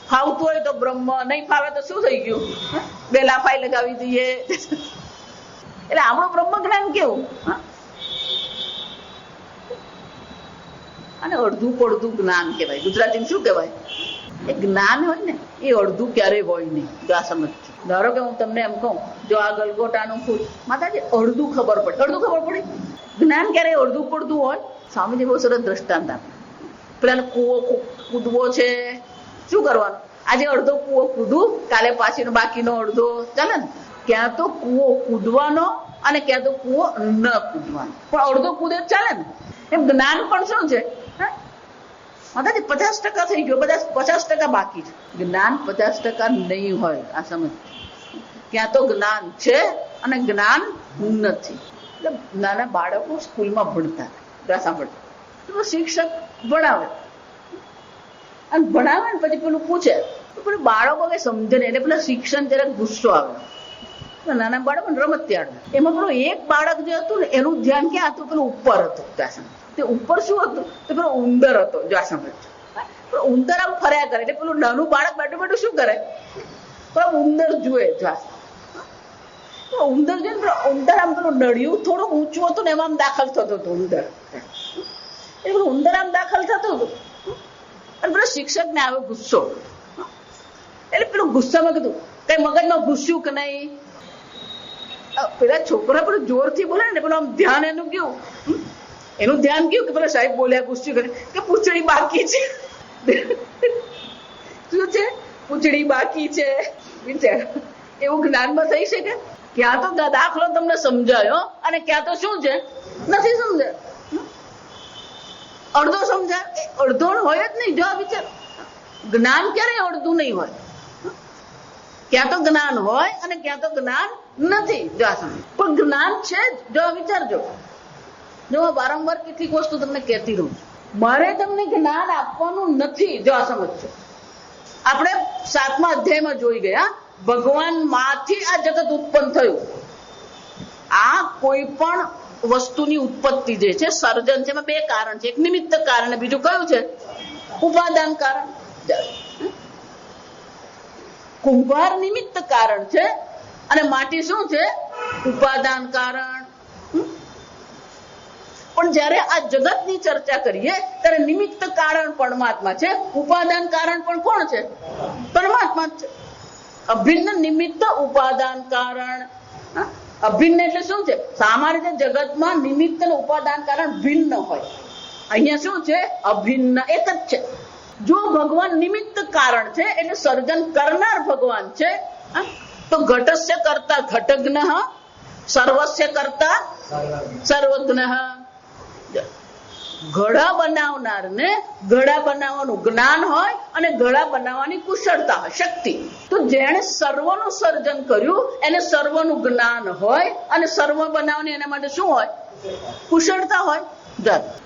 ફાવતું હોય તો બ્રહ્મ, નહીં ફાવે તો શું થઈ ગયું? 2 લાફાઈ લગાવી દઈએ. એટલે આપણું બ્રહ્મજ્ઞાન કેવું? અને અડધું પડધું જ્ઞાન કહેવાય. ગુજરાતીમાં શું કહેવાય? એ જ્ઞાન હોય ને એ અડધું ક્યારેય હોય નહીં. જો આ સમજ. ધારો કે હું તમને એમ કહું, જો આ ગલગોટાનું ફૂલ, માતાજી અડધું ખબર પડે. અડધું ખબર પડી? જ્ઞાન ક્યારેય અડધું પડધું હોય? સ્વામીજી બહુ સરસ દ્રષ્ટાંત આપે. પેલા કૂવો કૂદવો છે, શું કરવાનું? આજે અડધો કૂવો કૂદવું, કાલે પાછીનો બાકીનો અડધો ચાલે ને. ક્યાં તો કૂવો કૂદવાનો અને ક્યાં તો કૂવો ન કૂદવાનો, પણ અડધો કૂદે ચાલે ને. એમ જ્ઞાન પણ શું છે? માતાજી 50% થઈ ગયો, 50% બાકી છે. જ્ઞાન 50% નહીં હોય. આ સમજ. ક્યાં તો જ્ઞાન છે અને જ્ઞાન નથી. એટલે નાના બાળકો સ્કૂલમાં ભણતા સાંભળતા, શિક્ષક ભણાવે અને ભણાવે ને પછી પેલું પૂછે, પેલું બાળકો કઈ સમજે નહીં. એટલે પેલા શિક્ષણ જરાક ગુસ્સો આવે. નાના બાળકો રમત ત્યાં એમાં પેલું એક બાળક જે હતું ને એનું ધ્યાન ક્યાં હતું? પેલું ઉપર હતું. તે ઉપર શું હતું? તો પેલો ઉંદર હતો. જો આ સમજ. ઉંદર આમ ફર્યા કરે એટલે પેલું નાનું બાળક બેઠું બેઠું શું કરે? પણ ઉંદર જુએ. ઉંદર જોઈને પેલો ઉંદર આમ પેલું નળિયું થોડું ઊંચું હતું ને એમાં આમ દાખલ થતો હતો ઉંદર. એ પેલું ઉંદર આમ દાખલ થતું હતું અને પેલો શિક્ષક ને આવે ગુસ્સો. એટલે પેલું ગુસ્સામાં કીધું, કઈ મગજમાં ઘૂસ્યું કે નહીં? પેલા છોકરા પેલું જોરથી બોલે ને પેલું આમ ધ્યાન એનું કેવું? એનું ધ્યાન કેવું કે પેલા સાહેબ બોલ્યા ગુસ્સી કરે કે પૂંછડી બાકી છે. શું છે? પૂંછડી બાકી છે. વિચાર એવું જ્ઞાનમાં થઈ શકે? ક્યાં તો દાખલો તમને સમજાયો અને ક્યાં તો શું છે? નથી સમજાય. અડધો સમજાય, અડધો હોય જ નહીં. જો આ વિચાર, જ્ઞાન ક્યારે અડધું નહીં હોય. ક્યાં તો જ્ઞાન હોય અને ક્યાં તો જ્ઞાન નથી. જો આ સમજ. પણ જ્ઞાન છે જ. જો આ વિચારજો. જો વારંવાર કેટલીક વસ્તુ તમને કહેતી રહું, મારે તમને જ્ઞાન આપવાનું નથી. જો આ સમજો. આપણે 7મા અધ્યાયમાં જોઈ ગયા, ભગવાન માંથી આ જગત ઉત્પન્ન થયું. આ કોઈ પણ વસ્તુની ઉત્પત્તિ જે છે, સર્જન છે, એમાં 2 કારણ છે. એક નિમિત્ત કારણ, બીજું કયું છે? ઉપાદાન કારણ. કુંભાર નિમિત્ત કારણ છે અને માટી શું છે? ઉપાદાન કારણ. પણ જયારે આ જગતની ચર્ચા કરીએ ત્યારે નિમિત્ત કારણ પરમાત્મા છે, ઉપાદાન કારણ પણ કોણ છે? પરમાત્મા છે. અભિન્ન નિમિત્ત ઉપાદાન કારણ. અભિન્ન એટલે શું છે? સામાન્ય રીતે જગતમાં નિમિત્ત અને ઉપાદાન કારણ ભિન્ન હોય. અહીંયા શું છે? અભિન્ન, એક જ છે. જો ભગવાન નિમિત્ત કારણ છે એટલે સર્જન કરનાર ભગવાન છે, તો ઘટસ્ય કરતા ઘટજ્ઞ, સર્વસ્ય કરતા સર્વજ્ઞ. ઘડા બનાવનાર ને ઘડા બનાવવાનું જ્ઞાન હોય અને ઘડા બનાવવાની કુશળતા હોય, શક્તિ. તો જેણે સર્વનું સર્જન કર્યું એને સર્વનું જ્ઞાન હોય અને સર્વ બનાવવાની એના માટે શું હોય? કુશળતા હોય.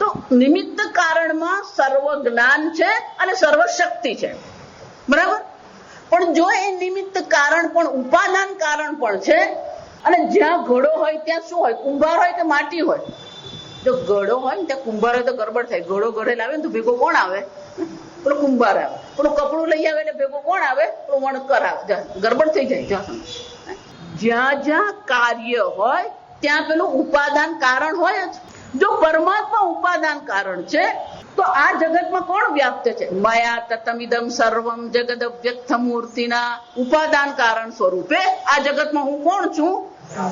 તો નિમિત્ત કારણમાં સર્વ જ્ઞાન છે અને સર્વ શક્તિ છે. બરાબર? પણ જો એ નિમિત્ત કારણ પણ ઉપાદાન કારણ પણ છે અને જ્યાં ઘડો હોય ત્યાં શું હોય? કુંભાર હોય કે માટી હોય? જો ઘડો હોય ને ત્યાં કુંભાર હોય તો ગરબડ થાય. ઘડો ઘડે લાવે ને તો ભેગો કોણ આવે? પેલો કુંભાર આવે. પેલું કપડું લઈ આવે એટલે ભેગો કોણ આવે? પેલું વણકર આવે. ગરબડ થઈ જાય. જ્યાં જ્યાં કાર્ય હોય ત્યાં પેલું ઉપાદાન કારણ હોય જ. જો પરમાત્મા ઉપાદાન કારણ છે તો આ જગતમાં કોણ વ્યાપ્ત છે? મયા તતમિદમ સર્વમ જગદ વ્યક્ત મૂર્તિના ઉપાદાન કારણ સ્વરૂપે આ જગતમાં હું કોણ છું?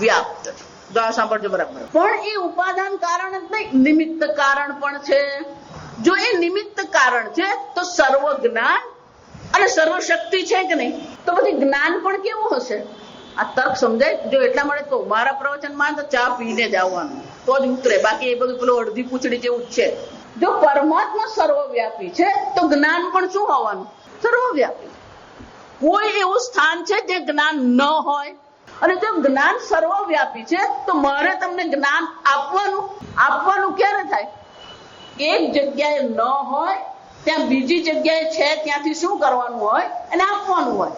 વ્યાપ્ત છું. સાંભળજો બરાબર. પણ એ ઉપાદાન કારણ જ નહીં, નિમિત્ત કારણ પણ છે. જો એ નિમિત્ત કારણ છે તો સર્વ જ્ઞાન અને સર્વ શક્તિ છે કે નહીં? તો પછી જ્ઞાન પણ કેવું હશે? આ તર્ક સમજાય? જો એટલા માટે તો મારા પ્રવચનમાં તો ચા પીને જ આવવાનું, તો જ ઉતરે. બાકી એ બધું પેલું અડધી પૂછડી જેવું જ છે. જો પરમાત્મા સર્વવ્યાપી છે તો જ્ઞાન પણ શું હોવાનું? સર્વવ્યાપી. કોઈ એવું સ્થાન છે જે જ્ઞાન ન હોય? અને જો જ્ઞાન સર્વવ્યાપી છે તો મારે તમને જ્ઞાન આપવાનું ક્યારે થાય? એક જગ્યાએ ન હોય ત્યાં બીજી જગ્યાએ છે ત્યાંથી શું કરવાનું હોય? એને આપવાનું હોય.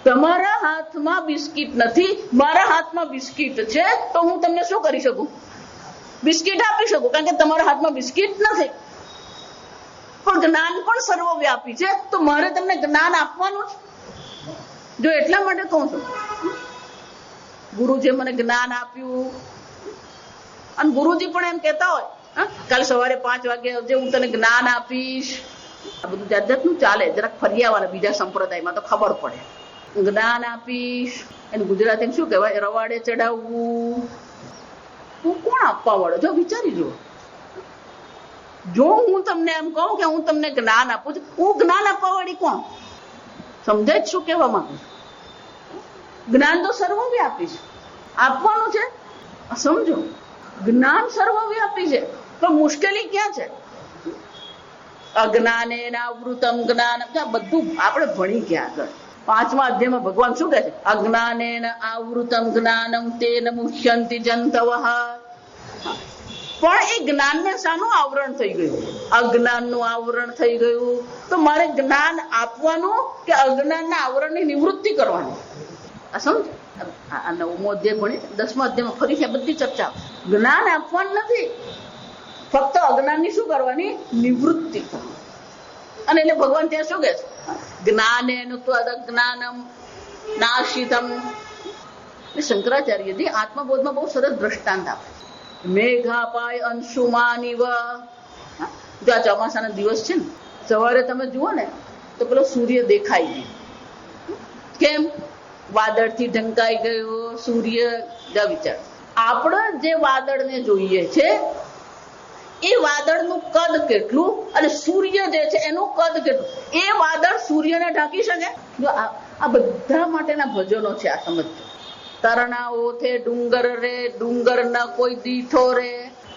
તમારા હાથમાં બિસ્કિટ નથી, મારા હાથમાં બિસ્કિટ છે, તો હું તમને શું કરી શકું? બિસ્કિટ આપી શકું, કારણ કે તમારા હાથમાં બિસ્કિટ નથી. પણ જ્ઞાન પણ સર્વવ્યાપી છે તો મારે તમને જ્ઞાન આપવાનું છે. જો એટલા માટે કહું છું, ગુરુજીએ મને જ્ઞાન આપ્યું, અને ગુરુજી પણ એમ કહેતા હોય કાલે સવારે 5 વાગે આવજે, હું તને જ્ઞાન આપીશ. આ બધું જાત જાતનું ચાલે, જરાક ફરિયાવાળા બીજા સંપ્રદાયમાં તો ખબર પડે. જ્ઞાન આપીશ એને ગુજરાતી શું કહેવાય? રવાડે ચડાવવું. હું કોણ આપવા વાળો? જો વિચારી જુઓ. જો હું તમને એમ કહું કે હું તમને જ્ઞાન આપું છું, હું જ્ઞાન આપવા વાળી કોણ? સમજાય જ શું કહેવા માંગુ? જ્ઞાન તો સર્વવ્યાપી છે, આપવાનું છે. સમજો, જ્ઞાન સર્વવ્યાપી છે, પણ મુશ્કેલી ક્યાં છે? અજ્ઞાનેન આવૃતમ જ્ઞાન. બધું આપણે ભણી ગયા આગળ 5મા અધ્યાયમાં ભગવાન શું કહે છે? અજ્ઞાનેન આવૃતમ જ્ઞાનમ તેન મુહ્યંતિ જંતવઃ. પણ એ જ્ઞાનને શાનું આવરણ થઈ ગયું? અજ્ઞાનનું આવરણ થઈ ગયું. તો મારે જ્ઞાન આપવાનું કે અજ્ઞાનના આવરણની નિવૃત્તિ કરવાની? આ સમજ. આ 9મો અધ્યાય ભણી, 10મા અધ્યાયમાં ફરી છે બધી ચર્ચા. જ્ઞાન આપવાનું નથી, ફક્ત અજ્ઞાનની શું કરવાની? નિવૃત્તિ કરવાની. અને એટલે ભગવાન ત્યાં શું કહે છે? જ્ઞાનેન ત્વદજ્ઞાનમ નાશિતમ. શંકરાચાર્યજી આત્મબોધમાં બહુ સરસ દ્રષ્ટાંત આપે. મેઘાપાય અંશુમાનિવ. જો આ ચોમાસાના દિવસ છે ને, સવારે તમે જુઓ ને તો પેલો સૂર્ય દેખાય નહીં. કેમ? વાદળથી ઢંકાઈ ગયો સૂર્ય. વિચાર, આપણે જે વાદળને જોઈએ છે એ વાદળનું કદ કેટલું અને સૂર્ય જે છે એનું કદ કેટલું? એ વાદળ સૂર્યને ઢાંકી શકે? જો આ બધા માટેના ભજનો છે. આ સમજો. તરણાઓ થે ડુંગર રે, ડુંગર ના કોઈ દીઠો રે.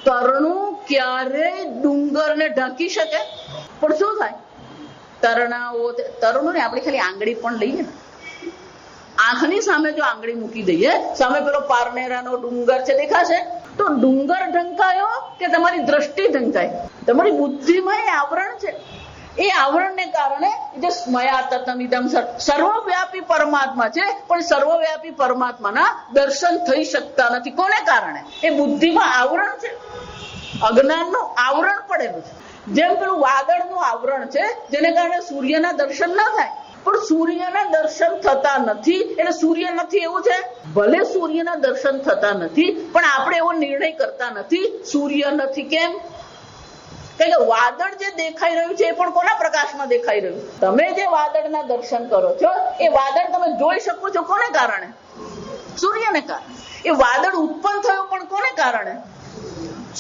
તરણું ક્યારે ડુંગરને ઢાંકી શકે? પણ શું થાય? તરણું ને આપણે ખાલી આંગળી પણ લઈએ ને, આંખની સામે જો આંગળી મૂકી દઈએ, સામે પેલો પારનેરાનો ડુંગર છે દેખાશે? તો ડુંગર ઢંકાયો કે તમારી દ્રષ્ટિ ઢંકાય? તમારી બુદ્ધિમાં એ આવરણ છે. એ આવરણને કારણે જે સ્મયા તતમિદમ સર્વવ્યાપી પરમાત્મા છે, પણ સર્વવ્યાપી પરમાત્માના દર્શન થઈ શકતા નથી. કોને કારણે? એ બુદ્ધિમાં આવરણ છે, અજ્ઞાનનું આવરણ પડેલું છે. જેમ પેલું વાદળનું આવરણ છે જેને કારણે સૂર્યના દર્શન ના થાય, પણ સૂર્યના દર્શન થતા નથી એટલે સૂર્ય નથી એવું છે. ભલે સૂર્યના દર્શન થતા નથી, પણ આપણે એવો નિર્ણય કરતા નથી સૂર્ય નથી. કેમ? કારણ કે વાદળ જે દેખાઈ રહ્યું છે એ પણ કોના પ્રકાશમાં દેખાઈ રહ્યું? તમે જે વાદળના દર્શન કરો છો એ વાદળ તમે જોઈ શકો છો કોને કારણે? સૂર્યને કારણે. એ વાદળ ઉત્પન્ન થયું પણ કોને કારણે?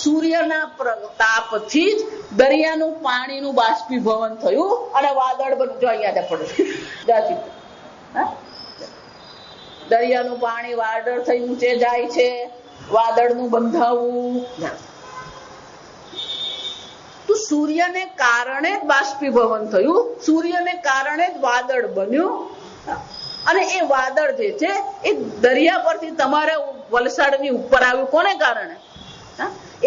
સૂર્યના પ્રતાપથી જ દરિયાનું પાણીનું બાષ્પીભવન થયું અને વાદળ બન્યું. જો અહીંયા પડે, દરિયાનું પાણી વાદળ થઈ ઊંચે જાય છે, વાદળનું બંધાવું. તો સૂર્યને કારણે જ બાષ્પીભવન થયું, સૂર્યને કારણે જ વાદળ બન્યું. અને એ વાદળ જે છે એ દરિયા પરથી તમારા વલસાડની ઉપર આવ્યું કોને કારણે?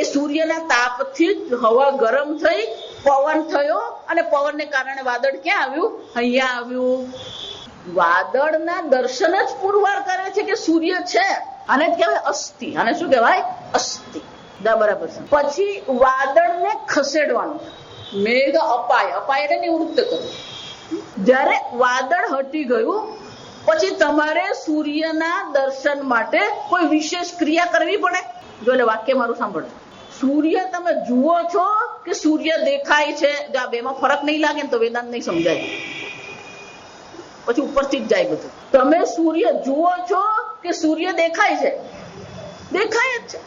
એ સૂર્યના તાપથી જ હવા ગરમ થઈ, પવન થયો અને પવનને કારણે વાદળ ક્યાં આવ્યું? અહીંયા આવ્યું. વાદળના દર્શન જ પુરવાર કરે છે કે સૂર્ય છે. આને જ કહેવાય અસ્થિ. આને શું કહેવાય? અસ્થિ. બરાબર છે. પછી વાદળને ખસેડવાનું. મેઘ અપાય. અપાય એટલે નિવૃત્ત કરવું. જ્યારે વાદળ હટી ગયું પછી તમારે સૂર્યના દર્શન માટે કોઈ વિશેષ ક્રિયા કરવી પડે? જો એટલે વાક્ય મારું સાંભળજો. સૂર્ય તમે જુઓ છો કે સૂર્ય દેખાય છે? જો આ બેમાં ફરક નહીં લાગે ને તો વેદાંત નહીં સમજાય, પછી ઉપરથી જ જાય બધું. તમે સૂર્ય જુઓ છો કે સૂર્ય દેખાય છે? દેખાય જ છે.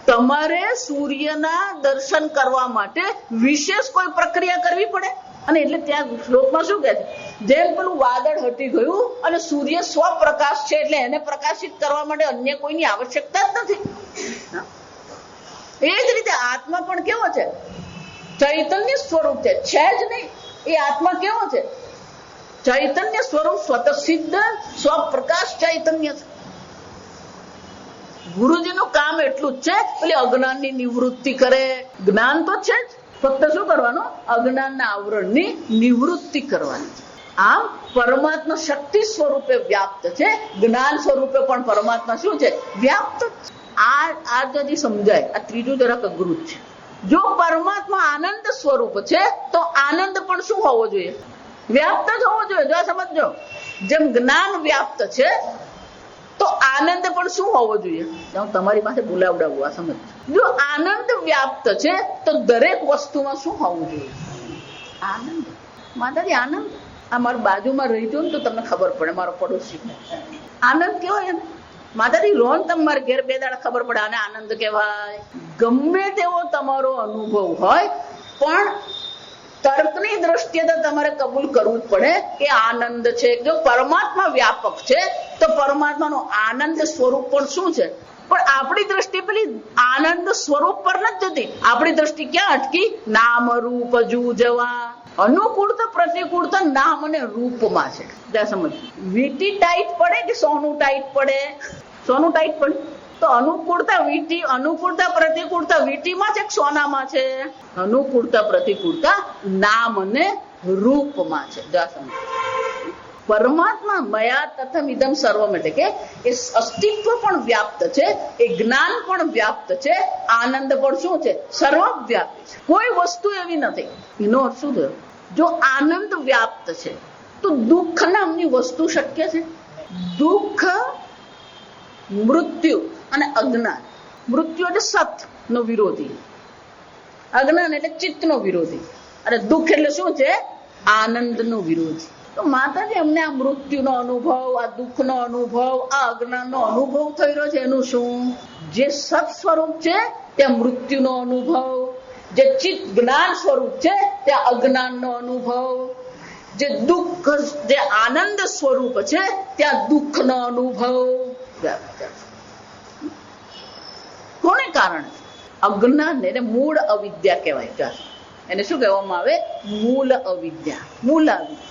તમારે સૂર્યના દર્શન કરવા માટે વિશેષ કોઈ પ્રક્રિયા કરવી પડે? અને એટલે ત્યાં શ્લોકમાં શું કહે છે? જેમ પેલું વાદળ હટી ગયું અને સૂર્ય સ્વપ્રકાશ છે એટલે એને પ્રકાશિત કરવા માટે અન્ય કોઈની આવશ્યકતા જ નથી. એ જ રીતે આત્મા પણ કેવો છે? ચૈતન્ય સ્વરૂપ છે જ નહીં. એ આત્મા કેવો છે? ચૈતન્ય સ્વરૂપ સ્વતઃ સિદ્ધ સ્વપ્રકાશ ચૈતન્ય છે. ગુરુજીનું કામ એટલું જ છે, પેલી અજ્ઞાનની નિવૃત્તિ કરે. જ્ઞાન તો છે જ, ફક્ત શું કરવાનું? અજ્ઞાનના આવરણની નિવૃત્તિ કરવાની. આમ પરમાત્મા શક્તિ સ્વરૂપે વ્યાપ્ત છે, જ્ઞાન સ્વરૂપે પણ પરમાત્મા શું છે? વ્યાપ્ત. આ যদি સમજાય, આ ત્રીજું જરાક અઘરું છે. જો પરમાત્મા આનંદ સ્વરૂપ છે તો આનંદ પણ શું હોવો જોઈએ? વ્યાપ્ત જ હોવો જોઈએ. જો સમજો, જેમ જ્ઞાન વ્યાપ્ત છે તો આનંદ પણ શું હોવો જોઈએ? તમારી પાસે બોલાવડાવું, આ સમજ. જો આનંદ વ્યાપ્ત છે તો દરેક વસ્તુમાં શું હોવું જોઈએ? આનંદ. માતાજી આનંદ. આ મારી બાજુમાં રહી જો ને તો તમને ખબર પડે, મારો પડોશી આનંદ કેવાય. માતાજી રોન તમારે ઘેર બે દાડા ખબર પડે આને આનંદ કહેવાય. ગમે તેવો તમારો અનુભવ હોય પણ તર્કની દ્રષ્ટિએ તો તમારે કબૂલ કરવું જ પડે કે આનંદ છે. જો પરમાત્મા વ્યાપક છે તો પરમાત્માનું આનંદ સ્વરૂપ પણ શું છે? પણ આપણી દ્રષ્ટિ પેલી આનંદ સ્વરૂપ પર નથી જતી. આપણી દ્રષ્ટિ ક્યાં અટકી? નામ રૂપ જૂજવા. અનુકૂળતા પ્રતિકૂળતા નામ અને રૂપમાં છે. ત્યાં સમજ. વીટી ટાઈટ પડે કે સોનું ટાઈટ પડે? સોનું ટાઈટ પડે તો અનુકૂળતા વીટી, અનુકૂળતા પ્રતિકૂળતા વીટીમાં છે કે સોનામાં છે? અનુકૂળતા પ્રતિકૂળતા નામ અને રૂપમાં છે. પરમાત્મા મયા તથમ ઇદમ સર્વમ એટલે કે એ અસ્તિત્વ પણ વ્યાપ્ત છે, એ જ્ઞાન પણ વ્યાપ્ત છે, આનંદ પણ શું છે? સર્વવ્યાપી છે. કોઈ વસ્તુ એવી નથી. એનો અર્થ શું થયો? જો આનંદ વ્યાપ્ત છે તો દુઃખ નામની વસ્તુ શક્ય છે? દુઃખ, મૃત્યુ અને અજ્ઞાન. મૃત્યુ એટલે સત નો વિરોધી, અજ્ઞાન એટલે ચિત્ત નો વિરોધી, અને દુઃખ એટલે શું છે? આનંદ નો વિરોધી. તો માતાજી અમને આ મૃત્યુનો અનુભવ, આ દુઃખનો અનુભવ, આ અજ્ઞાનનો અનુભવ થઈ રહ્યો છે, એનું શું? જે સત સ્વરૂપ છે ત્યાં મૃત્યુનો અનુભવ, જે ચિત્ત જ્ઞાન સ્વરૂપ છે ત્યાં અજ્ઞાનનો અનુભવ, જે દુઃખ, જે આનંદ સ્વરૂપ છે ત્યાં દુઃખનો અનુભવ. કોને કારણે? અજ્ઞાન એને મૂળ અવિદ્યા કહેવાય. એને શું કહેવામાં આવે? મૂળ અવિદ્યા. મૂળ અવિદ્યા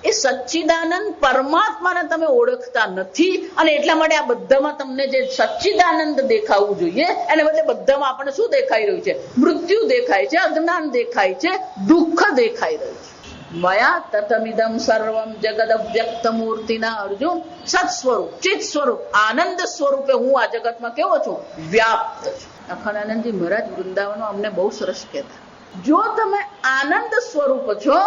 એ સચ્ચિદાનંદ પરમાત્માને તમે ઓળખતા નથી, અને એટલા માટે આ બધામાં તમને જે સચ્ચિદાનંદ દેખાવું જોઈએ એને બદલે બધામાં આપણને શું દેખાઈ રહ્યું છે? મૃત્યુ દેખાય છે, અજ્ઞાન દેખાય છે, દુઃખ દેખાઈ રહ્યું છે. મયા તતમિદમ સર્વમ જગદ વ્યક્ત મૂર્તિના અર્જુન સત સ્વરૂપ, ચિત સ્વરૂપ, આનંદ સ્વરૂપે હું આ જગતમાં કેવો છું? વ્યાપ્ત છું. અખંડાનંદજી મહારાજ વૃંદાવનો અમને બહુ સરસ કહેતા, જો તમે આનંદ સ્વરૂપ છો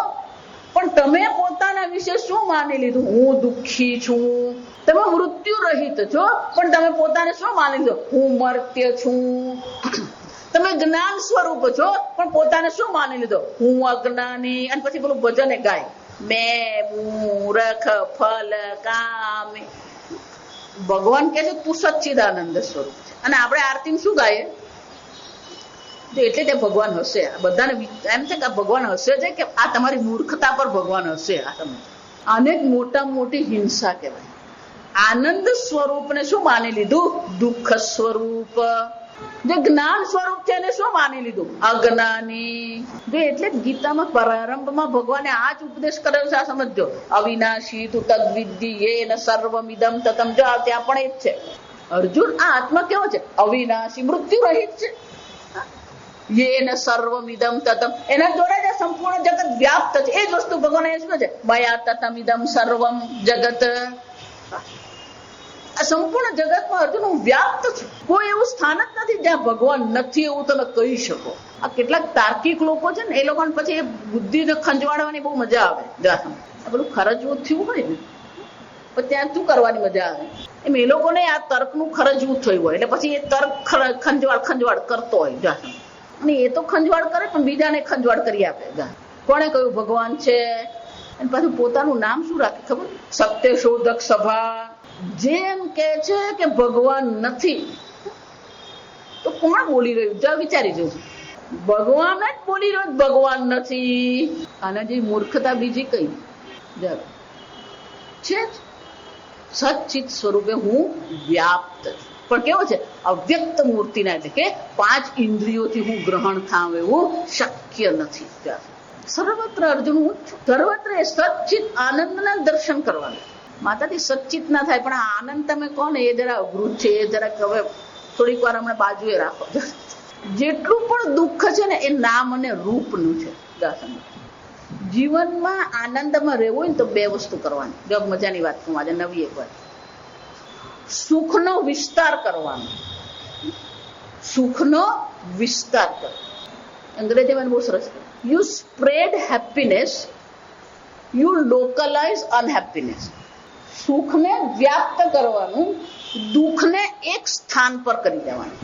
પણ તમે પોતાના વિશે શું માની લીધું? હું દુઃખી છું. તમે મૃત્યુ રહિત છો પણ તમે પોતાને શું માની લીધું? હું મર્ત્ય છું. તમે જ્ઞાન સ્વરૂપ છો પણ પોતાને શું માની લીધો? હું અજ્ઞાની. અને પછી પેલું ભજન ગાય, મેં મૂર્ખ ફલ કામ. ભગવાન કહે છે તું સચ્ચિદાનંદ સ્વરૂપ છે, અને આપણે આરતી શું ગાય? એટલે તે ભગવાન હશે. બધાને એમ છે કે ભગવાન હશે છે કે આ તમારી મૂર્ખતા પર ભગવાન હશે. આ તમે આને મોટા મોટી હિંસા કહેવાય. આનંદ સ્વરૂપને શું માની લીધું? દુઃખ સ્વરૂપ. જે જ્ઞાન સ્વરૂપ છે એને શું માની લીધું? અજ્ઞાની. જો એટલે ગીતામાં પ્રારંભમાં ભગવાને આ જ ઉપદેશ કર્યો છે. આ સમજો, અવિનાશી તું તદ્વિદ્ધિ યેન સર્વમિદમ તતમ. જો ત્યાં પણ એ જ છે. અર્જુન, આ આત્મા કેવો છે? અવિનાશી, મૃત્યુ રહિત છે. યેન સર્વમિદમ તતમ, એના દ્વારા જે સંપૂર્ણ જગત વ્યાપ્ત છે. એ જ વસ્તુ ભગવાન શું છે? મયા તતમિદમ સર્વમ જગત. આ સંપૂર્ણ જગતમાં અર્જુન હું વ્યાપ્ત છું. કોઈ એવું સ્થાન જ નથી જ્યાં ભગવાન નથી એવું તમે કહી શકો. આ કેટલાક તાર્કિક લોકો છે ને, એ લોકોને પછી એ બુદ્ધિને ખંજવાડવાની બહુ મજા આવે. આ બધું ખરજવું થયું હોય ને પણ ત્યાં શું કરવાની મજા આવે? એમ એ લોકોને આ તર્કનું ખરજવું થયું હોય એટલે પછી એ તર્ક ખંજવાડ કરતો હોય. અને એ તો ખંજવાડ કરે પણ બીજાને ખંજવાડ કરી આપે. કોણે કહ્યું ભગવાન છે? અને પાછું પોતાનું નામ શું રાખે ખબર? સત્ય શોધક સભા. જેમ કે છે કે ભગવાન નથી તો કોણ બોલી રહ્યું? જરા વિચારી જવું. ભગવાન જ બોલી રહ્યો ભગવાન નથી. આના જેવી મૂર્ખતા બીજી કઈ છે? સચ્ચિત સ્વરૂપે હું વ્યાપ્ત છું. પણ કેવો છે? અવ્યક્ત મૂર્તિના, એટલે કે 5 ઇન્દ્રિયોથી હું ગ્રહણ થાવ એવું શક્ય નથી. સર્વત્ર અર્જુન હું જ છું. સર્વત્ર એ સચ્ચિત આનંદના દર્શન કરવાના. માતાજી સચ્ચિત ના થાય પણ આ આનંદ તમે કહો ને એ જરા અઘરું છે. એ જરા હવે થોડીક વાર હમણાં બાજુએ રાખો. જેટલું પણ દુઃખ છે ને એ નામ અને રૂપનું છે. જીવનમાં આનંદમાં રહેવું હોય ને તો બે વસ્તુ કરવાની. જો મજાની વાત કહું આજે નવી એક વાત, સુખનો વિસ્તાર કરવાનો. સુખનો વિસ્તાર કરો. અંગ્રેજીમાં બહુ સરસ, you spread happiness, you localise અનહેપીનેસ. સુખને વ્યાપ્ત કરવાનું, દુઃખને એક સ્થાન પર કરી દેવાનું.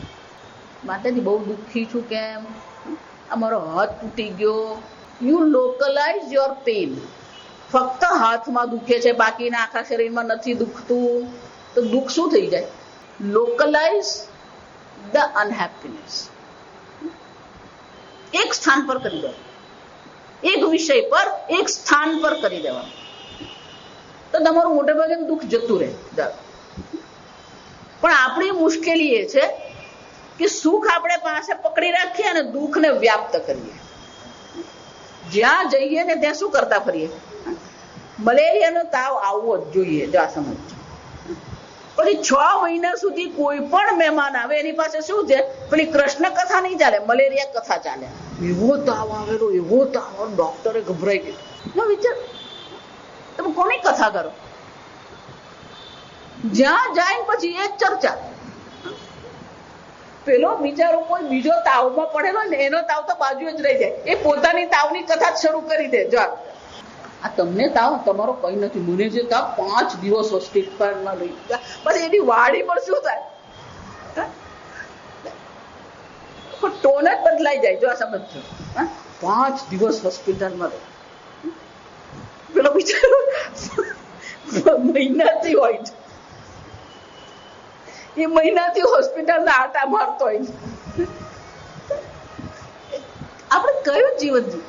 માતાજી બહુ દુઃખી છું, કેમ? અમારો હાથ તૂટી ગયો. You localise your pain. ફક્ત હાથમાં દુખે છે, બાકીના આખા શરીરમાં નથી દુખતું, તો દુઃખ શું થઈ જાય? Localise the અનહેપીનેસ. એક સ્થાન પર કરી દેવાનું, એક વિષય પર એક સ્થાન પર કરી દેવાનું, તો તમારું મોટે ભાગે દુઃખ જતું રહે. પણ આપણી મુશ્કેલી એ છે કે સુખ આપણે પાસે પકડી રાખીએ અને દુઃખને વ્યાપ્ત કરીએ. જ્યાં જઈએ ને ત્યાં શું કરતા ફરીએ? મલેરિયાનો તાવ આવવો જ જોઈએ. જો આ સમજ. પછી 6 મહિના સુધી કોઈ પણ મહેમાન આવે એની પાસે શું છે? પેલી કૃષ્ણ કથા નહીં ચાલે, મલેરિયા કથા ચાલે. એવો તાવ આવેલો, એવો તાવ, ડોક્ટરે ગભરાઈ ગયું. વિચાર, તમે કોની કથા કરો? જ્યાં જાય પછી એ ચર્ચા. પેલો બિચારો કોઈ બીજો તાવમાં પડેલો ને એનો તાવ તો બાજુ જ રહી જાય, એ પોતાની તાવની કથા જ શરૂ કરી દે. જો આ તમને તાવ, તમારો કઈ નથી, મને જે તાવ 5 દિવસ હોસ્પિટલમાં રહી ગયા, બસ એની વાડી પર શું થાય? ટોન જ બદલાઈ જાય. જો આ સમજો, 5 દિવસ હોસ્પિટલમાં રહી. પેલો બિચારો મહિનાથી હોય છે, એ મહિનાથી હોસ્પિટલના આટા મારતો હોય છે. આપણે કયું જીવન જીવ?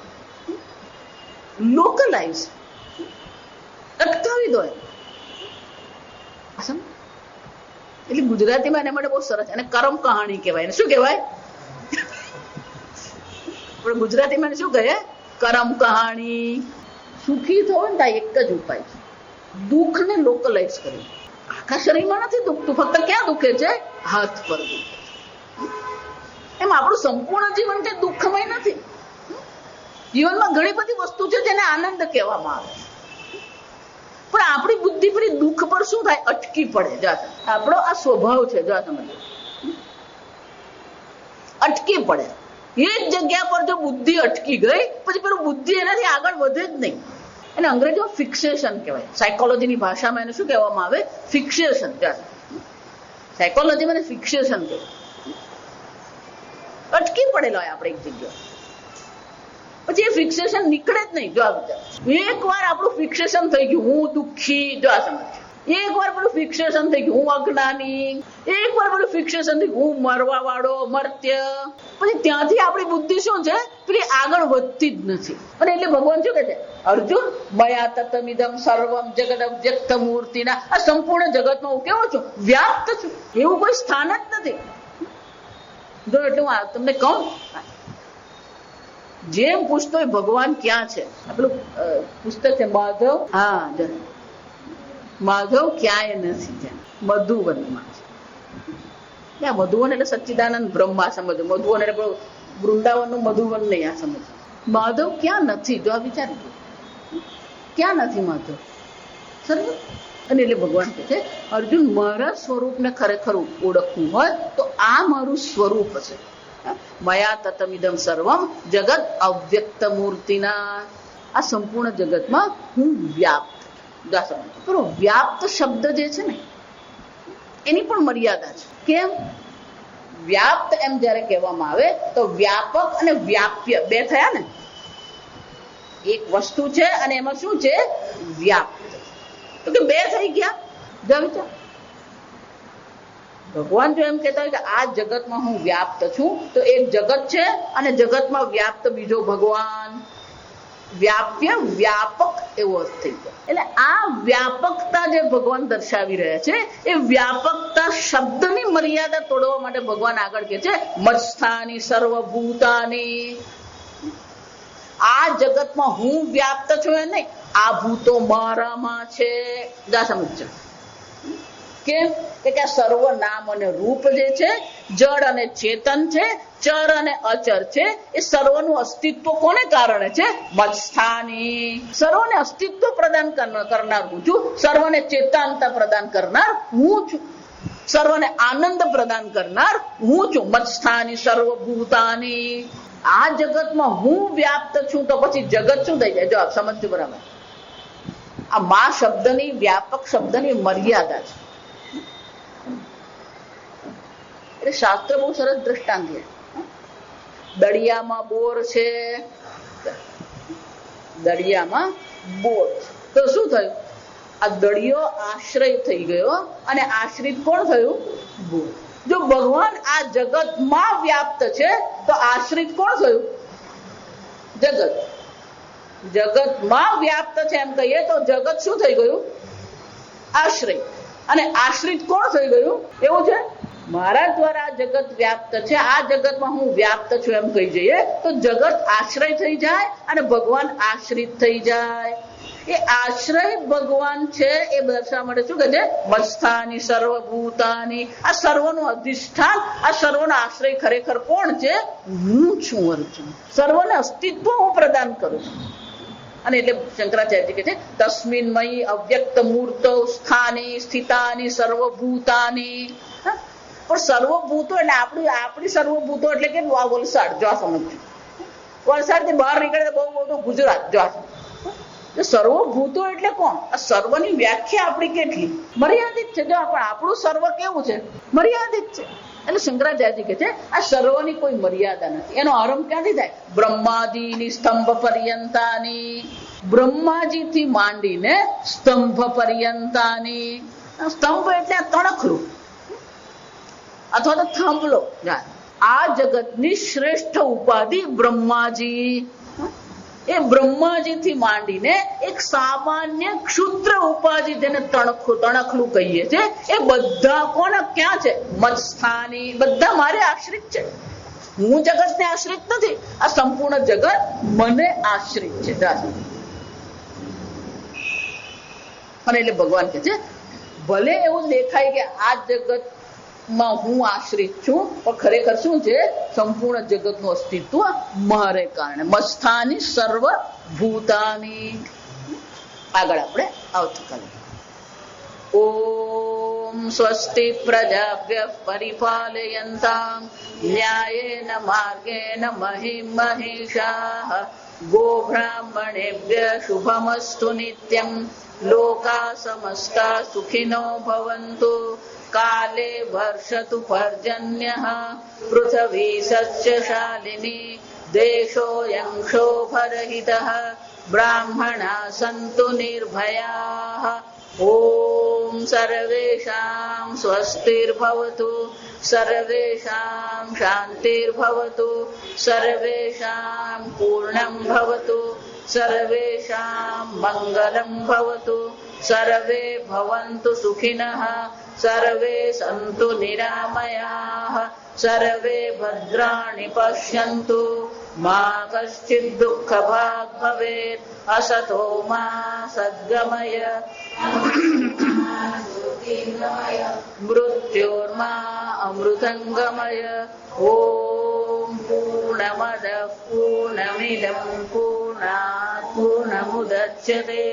લોકલાઇઝ, અટકાવી દો. એટલે ગુજરાતીમાં એના માટે બહુ સરસ, અને કરમ કહાણી કહેવાય. શું કહેવાય? આપણે ગુજરાતીમાં શું કહે? કરમ કહાણી. સુખી થવો ને એક જ ઉપાય છે, દુઃખને લોકલાઇઝ કરવું. આખા શરીરમાં નથી દુખતું, ફક્ત ક્યાં દુખે છે? હાથ પર દુખે. એમ આપણું સંપૂર્ણ જીવન કે દુઃખમય નથી. જીવનમાં ઘણી બધી વસ્તુ છે જેને આનંદ કહેવામાં આવે, પણ આપણી બુદ્ધિ પર દુઃખ પર શું થાય? અટકી પડે. આપણો આ સ્વભાવ છે. જો સમજો, અટકી પડે. એ જ જગ્યા પર જો બુદ્ધિ અટકી ગઈ પછી પેલું બુદ્ધિ એનાથી આગળ વધે જ નહીં. એને અંગ્રેજીમાં ફિક્સેશન કહેવાય. સાયકોલોજીની ભાષામાં એને શું કહેવામાં આવે? ફિક્સેશન. સાયકોલોજીમાં ફિક્સેશન કહેવાય. અટકી પડેલો હોય આપણે એક જગ્યાએ, પછી એ ફિક્સેશન નીકળે જ નહીં. જો એક વાર આપણું ફિક્સેશન થઈ ગયું, હું દુઃખી. જો આ સમજ. એક વાર પેલું ફિક્સેશન થઈ ગયું, હું અજ્ઞાની. એક વાર પેલું ફિક્સેશન થઈ ગયું, હું મરવા વાળો, મર્ત્ય. પછી ત્યાંથી આપણી બુદ્ધિ શું છે? પેલી આગળ વધતી જ નથી. અને એટલે ભગવાન શું કહે છે? અર્જુન, મયા તતમિદમ સર્વમ જગદ વ્યક્ત મૂર્તિના, આ સંપૂર્ણ જગતમાં હું કેવો છું? વ્યાપ્ત છું. એવું કોઈ સ્થાન જ નથી. જો એટલે હું તમને કહું, જેમ પૂછતો હોય ભગવાન ક્યાં છે, પેલું પુસ્તક છે માધવ. હા, માધવ ક્યાંય નથી, મધુવનમાં છે. મધુવન એટલે સચ્ચિદાનંદ બ્રહ્મા સમજો. મધુવન એટલે વૃંદાવનનું મધુવન નહીં. આ સમજો, માધવ ક્યાં નથી? જો આ વિચારી દો, ક્યાં નથી માધવ? સમજો. અને એટલે ભગવાન કહે છે, અર્જુન, મારા સ્વરૂપને ખરેખર ઓળખવું હોય તો આ મારું સ્વરૂપ છે. મયા તતમિદમ સર્વમ જગત અવ્યક્ત મૂર્તિના, આ સંપૂર્ણ જગતમાં હું વ્યાપ્ત. પણ વ્યાપ્ત શબ્દ જે છે ને એની પણ મર્યાદા છે. કેમ? વ્યાપ્ત એમ જયારે કહેવામાં આવે તો વ્યાપક અને વ્યાપ્ય બે થયા ને. એક વસ્તુ છે અને એમાં શું છે? વ્યાપ્ત. તો કે બે થઈ ગયા. ભગવાન જો એમ કહેતા હોય કે આ જગતમાં હું વ્યાપ્ત છું, તો એક જગત છે અને જગતમાં વ્યાપ્ત બીજો ભગવાન. વ્યાપ્ય, વ્યાપક એવો અર્થ થઈ ગયો. એટલે આ વ્યાપકતા જે ભગવાન દર્શાવી રહ્યા છે, એ વ્યાપકતા શબ્દની મર્યાદા તોડવા માટે ભગવાન આગળ કહે છે મત્સ્થાની સર્વભૂતાની. આ જગતમાં હું વ્યાપ્ત છું એ નહીં, આ ભૂતો મારામાં છે. જા સમજો કેમ કે સર્વ નામ અને રૂપ જે છે, જડ અને ચેતન છે, ચર અને અચર છે, એ સર્વનું અસ્તિત્વ કોને કારણે છે? મત્સ્થાની. સર્વને અસ્તિત્વ પ્રદાન કરનાર હું છું, સર્વને ચેતનતા પ્રદાન કરનાર હું છું, સર્વને આનંદ પ્રદાન કરનાર હું છું. મત્સ્થાની સર્વભૂતાની. આ જગતમાં હું વ્યાપ્ત છું તો પછી જગત શું થઈ જાય? જો આપ સમજજો બરાબર. આ મા શબ્દની, વ્યાપક શબ્દની મર્યાદા છે. એટલે શાસ્ત્ર બહુ સરસ દ્રષ્ટાંત છે. દરિયામાં બોર છે, દરિયામાં બોર તો શું થયું? આ દરિયો આશ્રય થઈ ગયો અને આશ્રિત કોણ થયું? બોર. જો ભગવાન આ જગતમાં વ્યાપ્ત છે તો આશ્રિત કોણ થયું? જગત. જગતમાં વ્યાપ્ત છે એમ કહીએ તો જગત શું થઈ ગયું? આશ્રય. અને આશ્રિત કોણ થઈ ગયું? એવું છે મારા દ્વારા જગત વ્યાપ્ત છે, આ જગતમાં હું વ્યાપ્ત છું એમ કહી જઈએ તો જગત આશ્રય થઈ જાય અને ભગવાન આશ્રિત થઈ જાય. એ આશ્રય ભગવાન છે એ દર્શાવવા માટે શું કહે છે? મત્સ્થાની સર્વભૂતાની. આ સર્વનું અધિષ્ઠાન, આ સર્વનો આશ્રય ખરેખર કોણ છે? હું છું અર્જુન. સર્વને અસ્તિત્વ હું પ્રદાન કરું છું. અને એટલે શંકરાચાર્ય કહે છે તસ્મિન્મયી અવ્યક્ત મૂર્તો સ્થાની સ્થિતાની સર્વભૂતાની. પણ સર્વભૂતો એટલે આપણી સર્વભૂતો એટલે કે વલસાડ. જો આ સમજજો, વલસાડ થી બહાર નીકળે બહુ મોટું ગુજરાત. જો સર્વભૂતો એટલે કોણ? આ સર્વની વ્યાખ્યા આપણી કેટલી મર્યાદિત છે. જો પણ આપણું સર્વ કેવું છે? મર્યાદિત છે. એટલે શંકરાચાર્ય કહે છે આ સર્વની કોઈ મર્યાદા નથી. એનો આરંભ ક્યાંથી થાય? બ્રહ્માદિની સ્તંભ પર્યંતાની. બ્રહ્માજી થી માંડીને સ્તંભ પર્યંતાની. સ્તંભ એટલે તણખલું અથવા તો થાંભલો. આ જગતની શ્રેષ્ઠ ઉપાધિ બ્રહ્માજી. એ બ્રહ્માજી થી માંડીને એક સામાન્ય ક્ષુદ્ર ઉપાધિ જેને તણખલું કહીએ છે, એ બધા કોણ ક્યાં છે? મત્સ્થાની. બધા મારે આશ્રિત છે. હું જગત ને આશ્રિત નથી, આ સંપૂર્ણ જગત મને આશ્રિત છે. અને એટલે ભગવાન કહે છે ભલે એવું દેખાય કે આ જગત માં હું આશ્રિત છું, પણ ખરેખર શું છે? સંપૂર્ણ જગતનું અસ્તિત્વ મારે કારણે. મત્સ્થાની સર્વ ભૂતાની. આગળ આપણે આવતીકાલે. ઓમ સ્વસ્તિ પ્રજાભ્યઃ પરિપાલયન્તાં ન્યાયેન માર્ગેણ મહિં મહિષાઃ ગોબ્રાહ્મણેભ્યઃ શુભમસ્તુ નિત્યં લોકા સમસ્તા સુખિનો ભવन्तુ કાલે વર્ષતુ પર્જન્યઃ પૃથ્વી સસ્યશાલિની દેશોऽયં ક્ષોભરહિતઃ બ્રાહ્મણા સन्तુ નિર્ભયાઃ. ઓમ સર્વેષાં સ્વસ્તિર્ભવતુ સર્વેષાં શાન્તિર્ભવતુ સર્વેષાં પૂર્ણં ભવતુ સર્વેષાં મંગલં ભવતુ સર્વે ભવन्तુ સુખિનઃ સર્વે સन्तુ નિરામયાઃ સર્વે ભદ્રાણિ પશ્યन्तુ મા કશ્ચિદ દુઃખભાગ ભવેत्. અસતો મા સદ્ગમય મૃત્યોર્મા અમૃતંગમય. ઓમ પૂર્ણમદ પૂર્ણમિદં પૂર્ણાત પૂર્ણમુદચ્યતે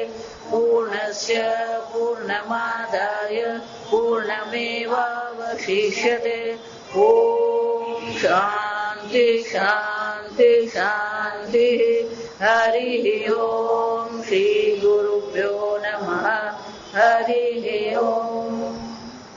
પૂર્ણસ્ય પૂર્ણમાદાય પૂર્ણમેવાવશિષ્યતે. ઓમ શાંતિ શાંતિ શાંતિ. હરિ ઓમ શ્રી ગુરુભ્યો નમઃ. હરિ ઓમ.